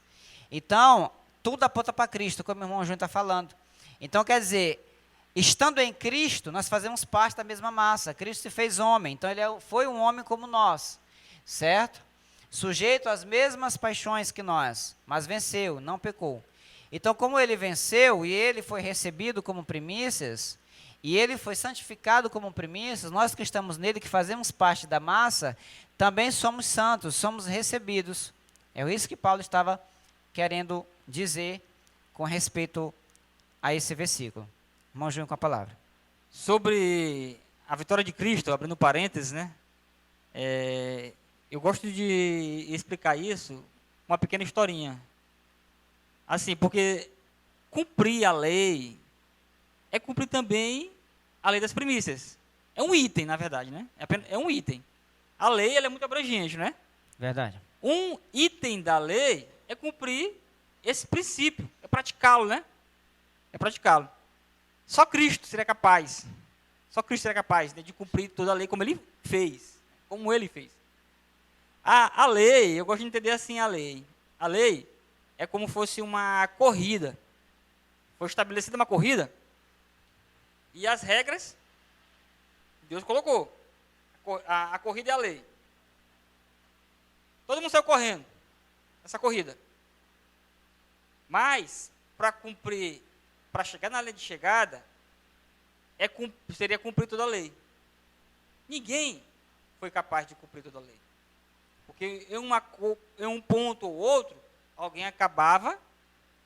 Então, tudo aponta para Cristo, como o irmão Júnior está falando. Então, quer dizer, estando em Cristo, nós fazemos parte da mesma massa. Cristo se fez homem, então ele foi um homem como nós, certo? Sujeito às mesmas paixões que nós, mas venceu, não pecou. Então, como ele venceu e ele foi recebido como primícias, e ele foi santificado como primícias, nós que estamos nele, que fazemos parte da massa, também somos santos, somos recebidos. É isso que Paulo estava querendo dizer com respeito a esse versículo. Irmão Júnior com a palavra. Sobre a vitória de Cristo, abrindo parênteses, né? Eu gosto de explicar isso, uma pequena historinha. Assim, porque cumprir a lei é cumprir também a lei das primícias. É um item, na verdade, né? É um item. A lei, ela é muito abrangente, né? Verdade. Um item da lei é cumprir esse princípio, é praticá-lo, né? É praticá-lo. Só Cristo seria capaz. Só Cristo seria capaz, né, de cumprir toda a lei como ele fez. Como ele fez. A lei, eu gosto de entender assim a lei. A lei é como fosse uma corrida. Foi estabelecida uma corrida e as regras Deus colocou. A corrida é a lei. Todo mundo saiu correndo nessa corrida. Mas, para cumprir, para chegar na linha de chegada, seria cumprir toda a lei. Ninguém foi capaz de cumprir toda a lei. Porque em um ponto ou outro, alguém acabava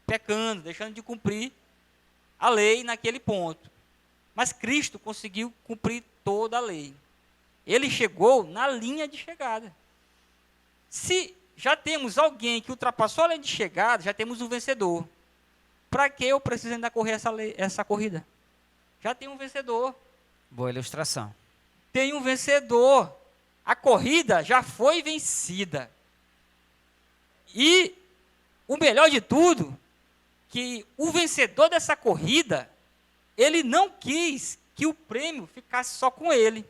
pecando, deixando de cumprir a lei naquele ponto. Mas Cristo conseguiu cumprir toda a lei. Ele chegou na linha de chegada. Se já temos alguém que ultrapassou a linha de chegada, já temos um vencedor. Para que eu preciso ainda correr essa corrida? Já tem um vencedor. Boa ilustração. Tem um vencedor. A corrida já foi vencida. E o melhor de tudo, que o vencedor dessa corrida, ele não quis que o prêmio ficasse só com ele.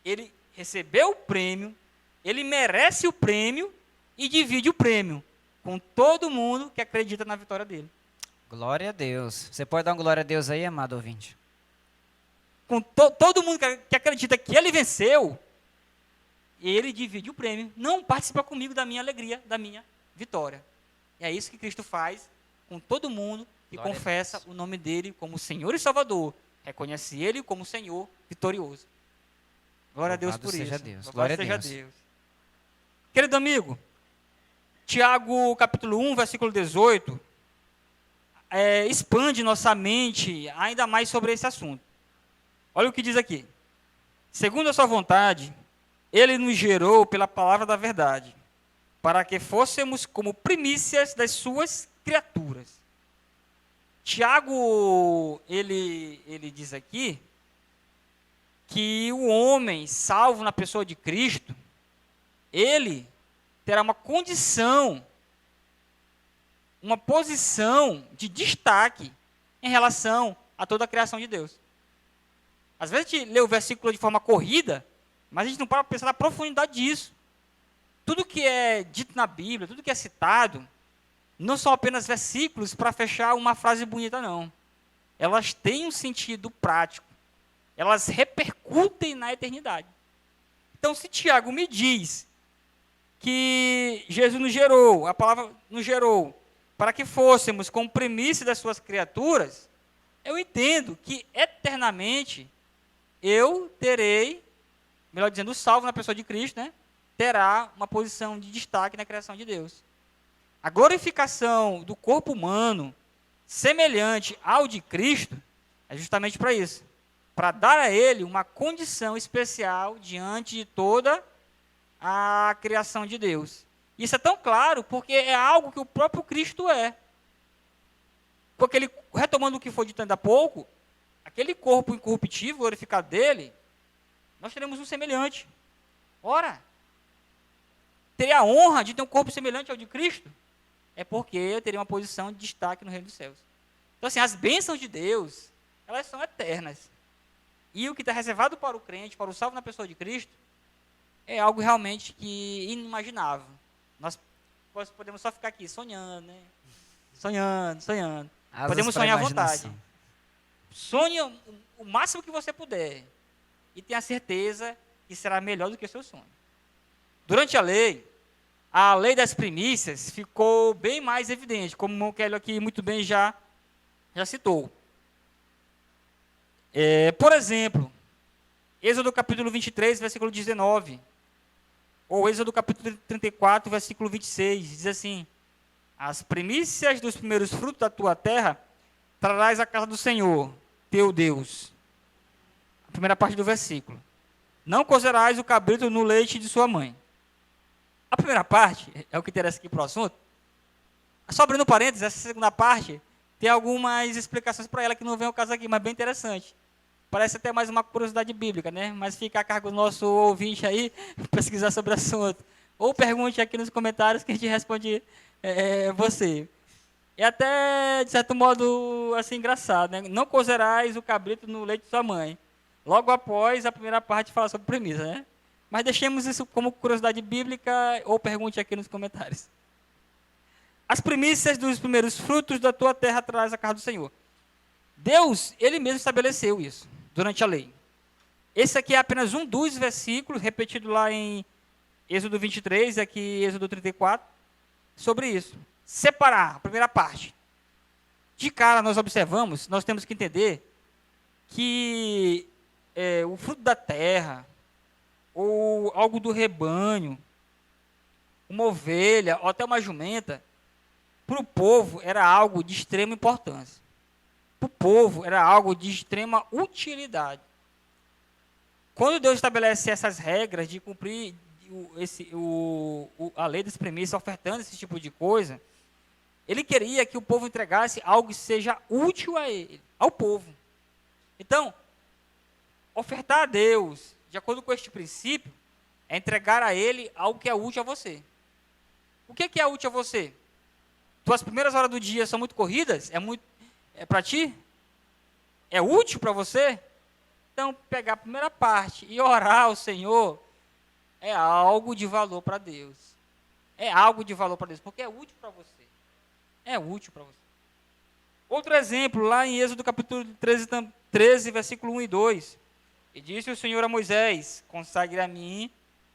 Ele recebeu o prêmio, ele merece o prêmio e divide o prêmio com todo mundo que acredita na vitória dele. Glória a Deus. Você pode dar uma glória a Deus aí, amado ouvinte? Com todo mundo que acredita que ele venceu, ele divide o prêmio. Não participa comigo da minha alegria, da minha vitória. E é isso que Cristo faz com todo mundo que Glória confessa o nome dele como Senhor e Salvador. Reconhece ele como Senhor vitorioso. Glória a Deus por seja isso. Deus. Glória seja Deus. Querido amigo, Tiago capítulo 1, versículo 18, expande nossa mente ainda mais sobre esse assunto. Olha o que diz aqui. Segundo a sua vontade, ele nos gerou pela palavra da verdade, para que fôssemos como primícias das suas criaturas. Tiago, ele diz aqui que o homem salvo na pessoa de Cristo, ele terá uma condição, uma posição de destaque em relação a toda a criação de Deus. Às vezes a gente lê o versículo de forma corrida, mas a gente não para pensar na profundidade disso. Tudo que é dito na Bíblia, tudo que é citado, não são apenas versículos para fechar uma frase bonita, não. Elas têm um sentido prático. Elas repercutem na eternidade. Então, se Tiago me diz que Jesus nos gerou, a palavra nos gerou, para que fôssemos como primícia das suas criaturas, eu entendo que eternamente eu terei, melhor dizendo, o salvo na pessoa de Cristo, né, terá uma posição de destaque na criação de Deus. A glorificação do corpo humano, semelhante ao de Cristo, é justamente para isso. Para dar a ele uma condição especial diante de toda a criação de Deus. Isso é tão claro porque é algo que o próprio Cristo é. Porque ele, retomando o que foi dito ainda há pouco, aquele corpo incorruptível, glorificado dele, nós teremos um semelhante. Ora, teria a honra de ter um corpo semelhante ao de Cristo? É porque eu teria uma posição de destaque no reino dos céus. Então, assim, as bênçãos de Deus, elas são eternas. E o que está reservado para o crente, para o salvo na pessoa de Cristo, é algo realmente inimaginável. Nós podemos só ficar aqui sonhando, né? Sonhando. Podemos sonhar à vontade. Sonhe o máximo que você puder. E tenha certeza que será melhor do que o seu sonho. Durante a lei das primícias ficou bem mais evidente, como o irmão Kelly aqui muito bem já citou. Por exemplo, Êxodo capítulo 23, versículo 19, ou Êxodo capítulo 34, versículo 26, diz assim: as primícias dos primeiros frutos da tua terra trarás à casa do Senhor, teu Deus. A primeira parte do versículo. Não cozerás o cabrito no leite de sua mãe. A primeira parte, é o que interessa aqui para o assunto. Só abrindo parênteses, essa segunda parte tem algumas explicações para ela que não vem ao caso aqui, mas bem interessante. Parece até mais uma curiosidade bíblica, né? Mas fica a cargo do nosso ouvinte aí, pesquisar sobre o assunto. Ou pergunte aqui nos comentários que a gente responde você. É até, de certo modo, assim, engraçado, né? Não cozerás o cabrito no leite de sua mãe. Logo após a primeira parte fala sobre premissa, né? Mas deixemos isso como curiosidade bíblica ou pergunte aqui nos comentários. As primícias dos primeiros frutos da tua terra traz a casa do Senhor. Deus, ele mesmo estabeleceu isso durante a lei. Esse aqui é apenas um dos versículos, repetido lá em Êxodo 23 e aqui Êxodo 34, sobre isso. Separar, a primeira parte. De cara, nós observamos, nós temos que entender que o fruto da terra, ou algo do rebanho, uma ovelha, ou até uma jumenta, para o povo era algo de extrema importância. Para o povo era algo de extrema utilidade. Quando Deus estabelece essas regras de cumprir a lei das premissas, ofertando esse tipo de coisa, ele queria que o povo entregasse algo que seja útil a ele, ao povo. Então, ofertar a Deus, de acordo com este princípio, é entregar a ele algo que é útil a você. O que é útil a você? Tuas primeiras horas do dia são muito corridas? É para ti? É útil para você? Então, pegar a primeira parte e orar ao Senhor é algo de valor para Deus. É algo de valor para Deus, porque é útil para você. É útil para você. Outro exemplo, lá em Êxodo capítulo 13, versículo 1 e 2. E disse o Senhor a Moisés: consagre a mim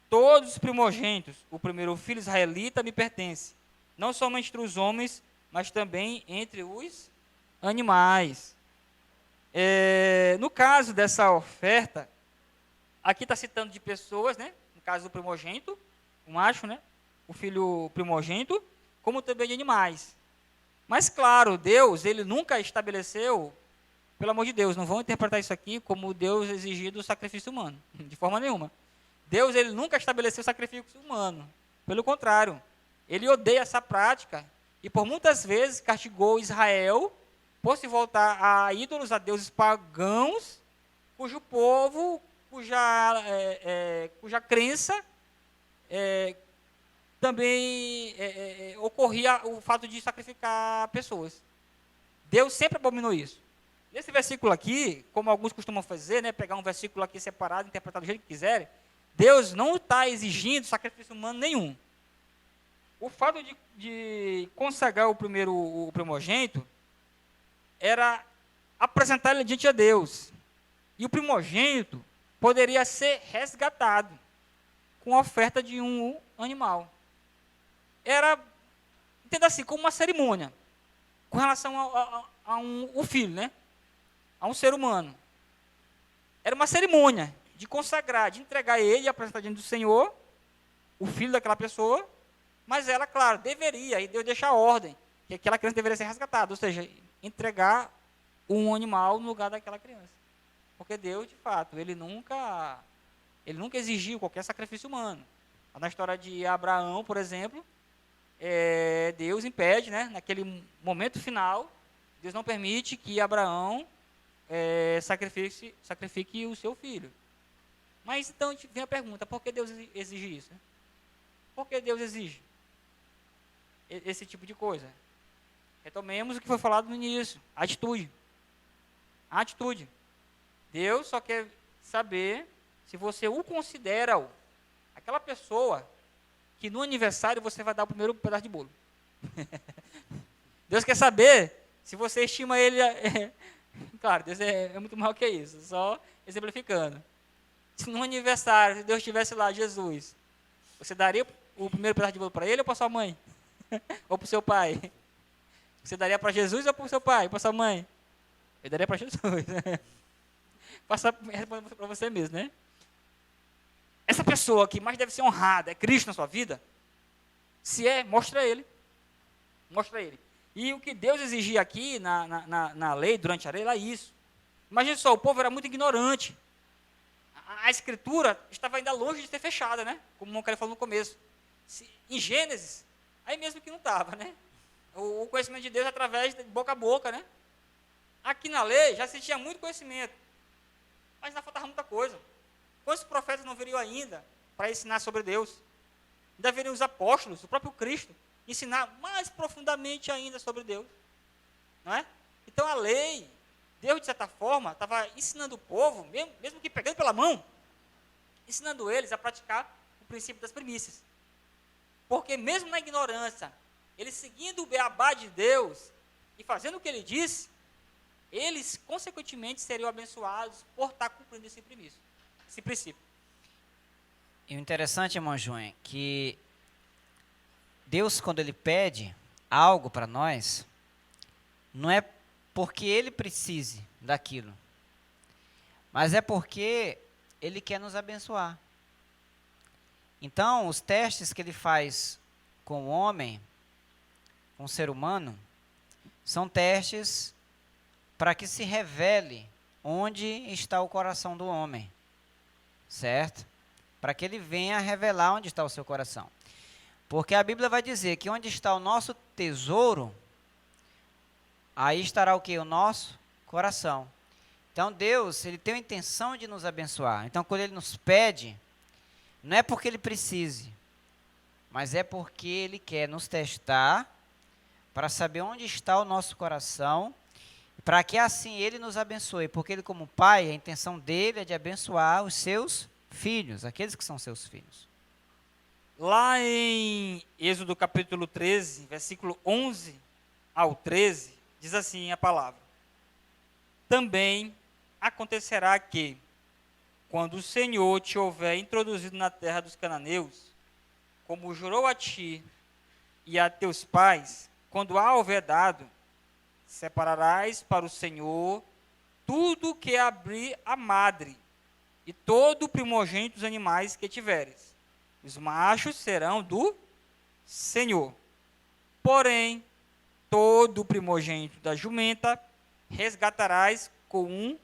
todos os primogênitos. O primeiro filho israelita me pertence, não somente entre os homens, mas também entre os animais. No caso dessa oferta, aqui está citando de pessoas, né? No caso do primogênito, o macho, né? O filho primogênito, como também de animais. Mas claro, Deus, ele nunca estabeleceu, pelo amor de Deus, não vão interpretar isso aqui como Deus exigir do sacrifício humano, de forma nenhuma. Deus, ele nunca estabeleceu sacrifício humano. Pelo contrário, ele odeia essa prática e por muitas vezes castigou Israel por se voltar a ídolos, a deuses pagãos, cujo povo, cuja crença também ocorria o fato de sacrificar pessoas. Deus sempre abominou isso. Nesse versículo aqui, como alguns costumam fazer, né, pegar um versículo aqui separado, interpretar do jeito que quiserem, Deus não está exigindo sacrifício humano nenhum. O fato de consagrar o primogênito era apresentar ele diante a Deus. E o primogênito poderia ser resgatado com a oferta de um animal. Era, entenda assim, como uma cerimônia com relação o filho, né? A um ser humano. Era uma cerimônia de consagrar, de entregar ele e apresentar diante do Senhor, o filho daquela pessoa, mas ela, claro, deveria, e Deus deixa a ordem, que aquela criança deveria ser resgatada, ou seja, entregar um animal no lugar daquela criança. Porque Deus, de fato, ele nunca exigiu qualquer sacrifício humano. Na história de Abraão, por exemplo, Deus impede, né, naquele momento final, Deus não permite que Abraão sacrifique o seu filho. Mas então vem a pergunta: por que Deus exige isso? Por que Deus exige esse tipo de coisa? Retomemos o que foi falado no início: atitude. A atitude. Deus só quer saber se você o considera aquela pessoa que no aniversário você vai dar o primeiro pedaço de bolo. Deus quer saber se você estima ele. Claro, Deus é muito maior que isso, só exemplificando. Se no aniversário, se Deus estivesse lá, Jesus, você daria o primeiro pedaço de bolo para ele ou para sua mãe? Ou para o seu pai? Você daria para Jesus ou para o seu pai, para sua mãe? Eu daria para Jesus. Passa respondendo para você mesmo, né? Essa pessoa que mais deve ser honrada é Cristo na sua vida? Se mostra ele. Mostra ele. E o que Deus exigia aqui na lei, durante a lei, era isso. Imagina só, o povo era muito ignorante. A escritura estava ainda longe de ser fechada, né? Como o Moncaio falou no começo. Em Gênesis, aí mesmo que não estava, né? O conhecimento de Deus através de boca a boca, né? Aqui na lei já se tinha muito conhecimento, mas ainda faltava muita coisa. Quantos profetas não viriam ainda para ensinar sobre Deus? Ainda viriam os apóstolos, o próprio Cristo, ensinar mais profundamente ainda sobre Deus. Não é? Então a lei, Deus de certa forma, estava ensinando o povo, mesmo que pegando pela mão, ensinando eles a praticar o princípio das primícias. Porque mesmo na ignorância, eles seguindo o beabá de Deus e fazendo o que ele disse, eles consequentemente seriam abençoados por estar cumprindo esse princípio. E o interessante, irmão João, que Deus, quando ele pede algo para nós, não é porque ele precise daquilo, mas é porque ele quer nos abençoar. Então, os testes que ele faz com o homem, com o ser humano, são testes para que se revele onde está o coração do homem, certo? Para que ele venha revelar onde está o seu coração. Porque a Bíblia vai dizer que onde está o nosso tesouro, aí estará o quê? O nosso coração. Então Deus, ele tem a intenção de nos abençoar. Então quando ele nos pede, não é porque ele precise, mas é porque ele quer nos testar para saber onde está o nosso coração, para que assim ele nos abençoe. Porque ele, como pai, a intenção dele é de abençoar os seus filhos, aqueles que são seus filhos. Lá em Êxodo capítulo 13, versículo 11 ao 13, diz assim a palavra: Também acontecerá que, quando o Senhor te houver introduzido na terra dos cananeus, como jurou a ti e a teus pais, quando a houver dado, separarás para o Senhor tudo que abrir a madre, e todo o primogênito dos animais que tiveres. Os machos serão do Senhor. Porém, todo o primogênito da jumenta resgatarás com um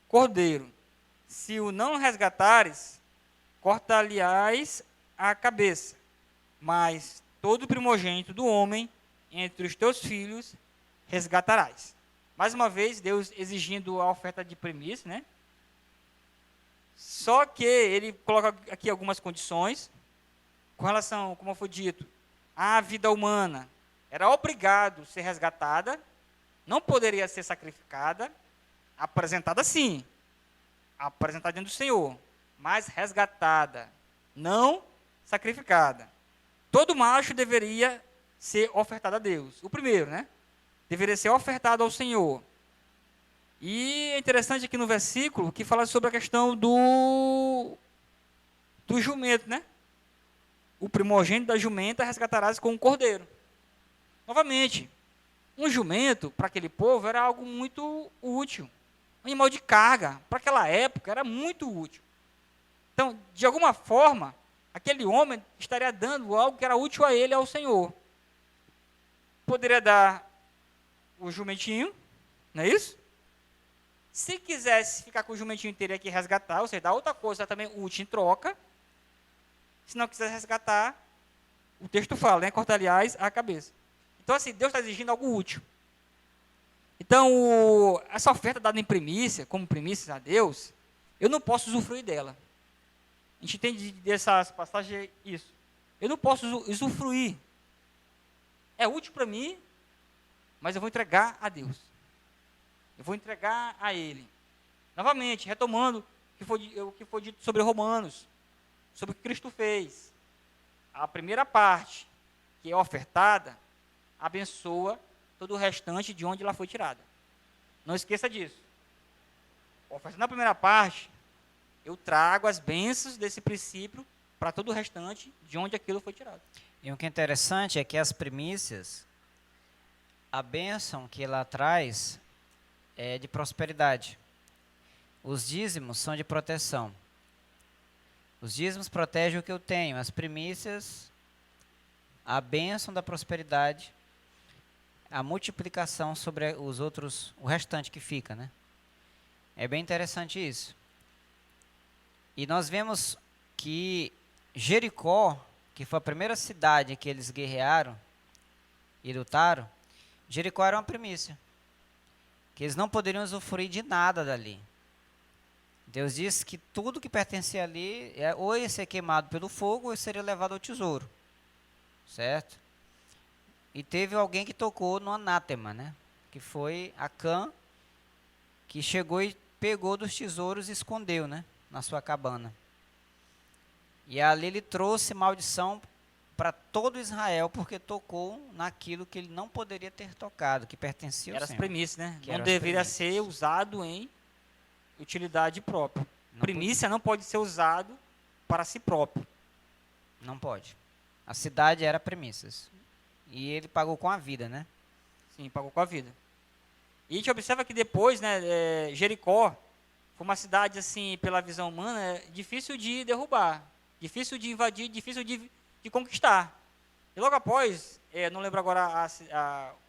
cordeiro. Se o não resgatares, cortar-lhe-ás a cabeça. Mas todo o primogênito do homem entre os teus filhos resgatarás. Mais uma vez, Deus exigindo a oferta de primícia, né? Só que ele coloca aqui algumas condições com relação, como foi dito, à vida humana. Era obrigado a ser resgatada, não poderia ser sacrificada, apresentada sim, apresentada diante do Senhor, mas resgatada, não sacrificada. Todo macho deveria ser ofertado a Deus. O primeiro, né? Deveria ser ofertado ao Senhor. E é interessante aqui no versículo que fala sobre a questão do jumento, né? O primogênito da jumenta resgatarás com um cordeiro. Novamente, um jumento para aquele povo era algo muito útil. Um animal de carga, para aquela época, era muito útil. Então, de alguma forma, aquele homem estaria dando algo que era útil a ele e ao Senhor. Poderia dar o jumentinho, não é isso? Se quisesse ficar com o jumentinho, teria que resgatar, ou seja, dar outra coisa também útil em troca. Se não quisesse resgatar, o texto fala, né? Cortar-lhe-ás a cabeça. Então, assim, Deus está exigindo algo útil. Então, essa oferta dada em primícia, como primícia a Deus, eu não posso usufruir dela. A gente entende dessa passagem isso. Eu não posso usufruir. É útil para mim, mas eu vou entregar a Deus. Eu vou entregar a Ele. Novamente, retomando o que foi dito sobre Romanos, sobre o que Cristo fez. A primeira parte, que é ofertada, abençoa todo o restante de onde ela foi tirada. Não esqueça disso. Ofertando a primeira parte, eu trago as bênçãos desse princípio para todo o restante de onde aquilo foi tirado. E o que é interessante é que as primícias, a bênção que ela traz é de prosperidade. Os dízimos são de proteção. Os dízimos protegem o que eu tenho. As primícias, a bênção da prosperidade, a multiplicação sobre os outros, o restante que fica, né? É bem interessante isso. E nós vemos que Jericó, que foi a primeira cidade que eles guerrearam e lutaram, Jericó era uma primícia, que eles não poderiam usufruir de nada dali. Deus disse que tudo que pertencia ali, ou ia ser queimado pelo fogo, ou seria levado ao tesouro, certo? E teve alguém que tocou no anátema, né? Que foi Acã, que chegou e pegou dos tesouros e escondeu, né? Na sua cabana. E ali ele trouxe maldição para todo Israel, porque tocou naquilo que ele não poderia ter tocado, que pertencia ao Era as Senhor. primícias, né? Que Não eram as deveria primícias. ser usado em utilidade própria. Não Primícia não pode ser usado para si próprio. Não pode. A cidade era premissas. E ele pagou com a vida, né? Sim, pagou com a vida. E a gente observa que depois, né, Jericó foi uma cidade, assim, pela visão humana, difícil de derrubar, difícil de invadir, difícil de conquistar. E logo após, não lembro agora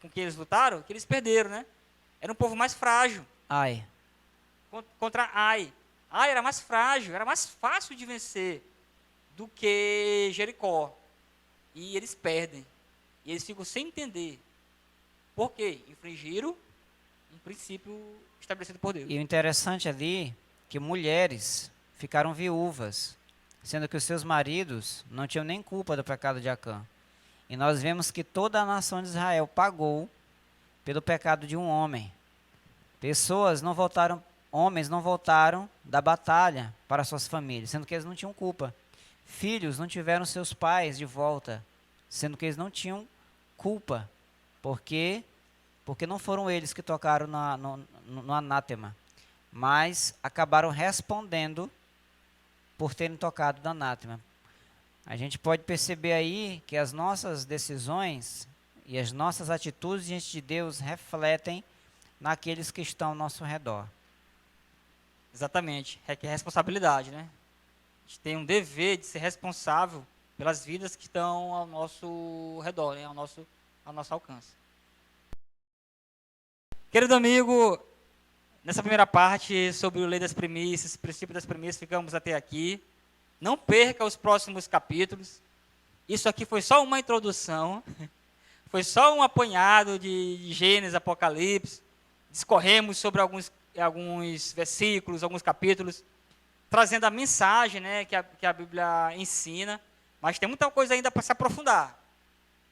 com quem eles lutaram, que eles perderam, né? Era um povo mais frágil. Ai. Contra Ai. Ai era mais frágil, era mais fácil de vencer do que Jericó. E eles perdem. E eles ficam sem entender. Por quê? Infringiram um princípio estabelecido por Deus. E o interessante ali, que mulheres ficaram viúvas, sendo que os seus maridos não tinham nem culpa do pecado de Acã. E nós vemos que toda a nação de Israel pagou pelo pecado de um homem. Homens não voltaram da batalha para suas famílias, sendo que eles não tinham culpa. Filhos não tiveram seus pais de volta, sendo que eles não tinham culpa. Porque não foram eles que tocaram no anátema, mas acabaram respondendo por terem tocado no anátema. A gente pode perceber aí que as nossas decisões e as nossas atitudes diante de Deus refletem naqueles que estão ao nosso redor. Exatamente, requer responsabilidade, né? A gente tem um dever de ser responsável pelas vidas que estão ao nosso redor, né? ao nosso alcance. Querido amigo, nessa primeira parte sobre o lei das premissas, princípio das premissas, ficamos até aqui. Não perca os próximos capítulos. Isso aqui foi só uma introdução, foi só um apanhado de Gênesis, Apocalipse. Discorremos sobre alguns versículos, alguns capítulos, trazendo a mensagem, né, que a Bíblia ensina, mas tem muita coisa ainda para se aprofundar.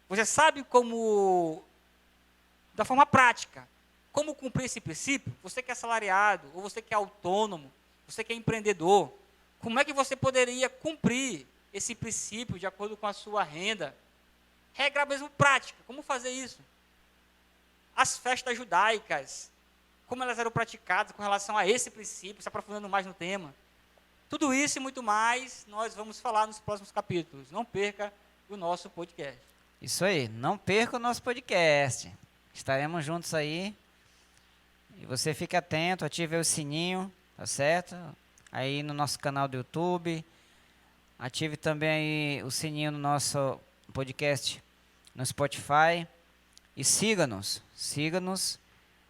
Você sabe como, da forma prática, como cumprir esse princípio? Você que é assalariado, ou você que é autônomo, você que é empreendedor, como é que você poderia cumprir esse princípio de acordo com a sua renda? Regra mesmo prática, como fazer isso? As festas judaicas, como elas eram praticadas com relação a esse princípio, se aprofundando mais no tema. Tudo isso e muito mais nós vamos falar nos próximos capítulos. Não perca o nosso podcast. Isso aí, não perca o nosso podcast. Estaremos juntos aí. E você fique atento, ative o sininho, tá certo? Aí no nosso canal do YouTube. Ative também aí o sininho no nosso podcast no Spotify. E siga-nos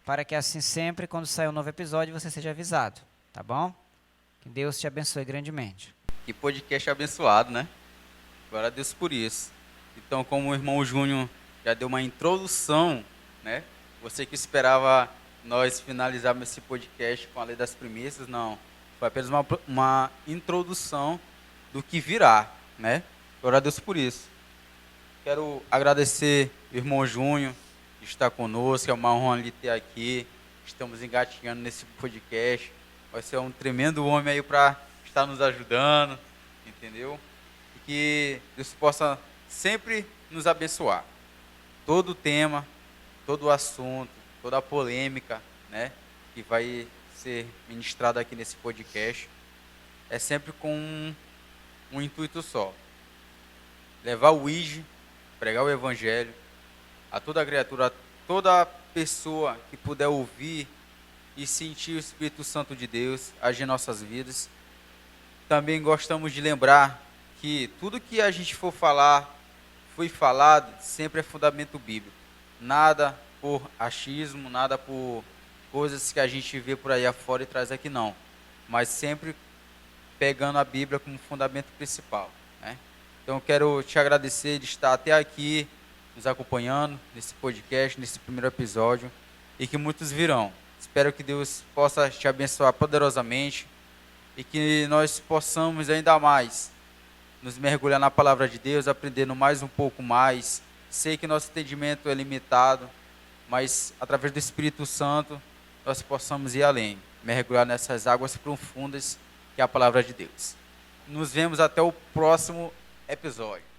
para que assim sempre, quando sair um novo episódio, você seja avisado, tá bom? Que Deus te abençoe grandemente. Que podcast abençoado, né? Glória a Deus por isso. Então, como o irmão Júnior já deu uma introdução, né? Você que esperava nós finalizarmos esse podcast com a lei das premissas, não. Foi apenas uma introdução do que virá, né? Glória a Deus por isso. Quero agradecer o irmão Júnior que está conosco, é uma honra ele ter aqui. Estamos engatinhando nesse podcast. Vai ser um tremendo homem aí para estar nos ajudando, entendeu? E que Deus possa sempre nos abençoar. Todo o tema, todo o assunto, toda a polêmica, né, que vai ser ministrado aqui nesse podcast, é sempre com um intuito só: levar o IG, pregar o evangelho a toda criatura, a toda pessoa que puder ouvir e sentir o Espírito Santo de Deus agir em nossas vidas. Também gostamos de lembrar que tudo que a gente for falar, foi falado, sempre é fundamento bíblico. Nada por achismo, nada por coisas que a gente vê por aí afora e traz aqui, não. Mas sempre pegando a Bíblia como fundamento principal, né? Então eu quero te agradecer de estar até aqui, nos acompanhando nesse podcast, nesse primeiro episódio, e que muitos virão. Espero que Deus possa te abençoar poderosamente e que nós possamos ainda mais nos mergulhar na palavra de Deus, aprendendo mais um pouco mais. Sei que nosso entendimento é limitado, mas através do Espírito Santo nós possamos ir além, mergulhar nessas águas profundas que é a palavra de Deus. Nos vemos até o próximo episódio.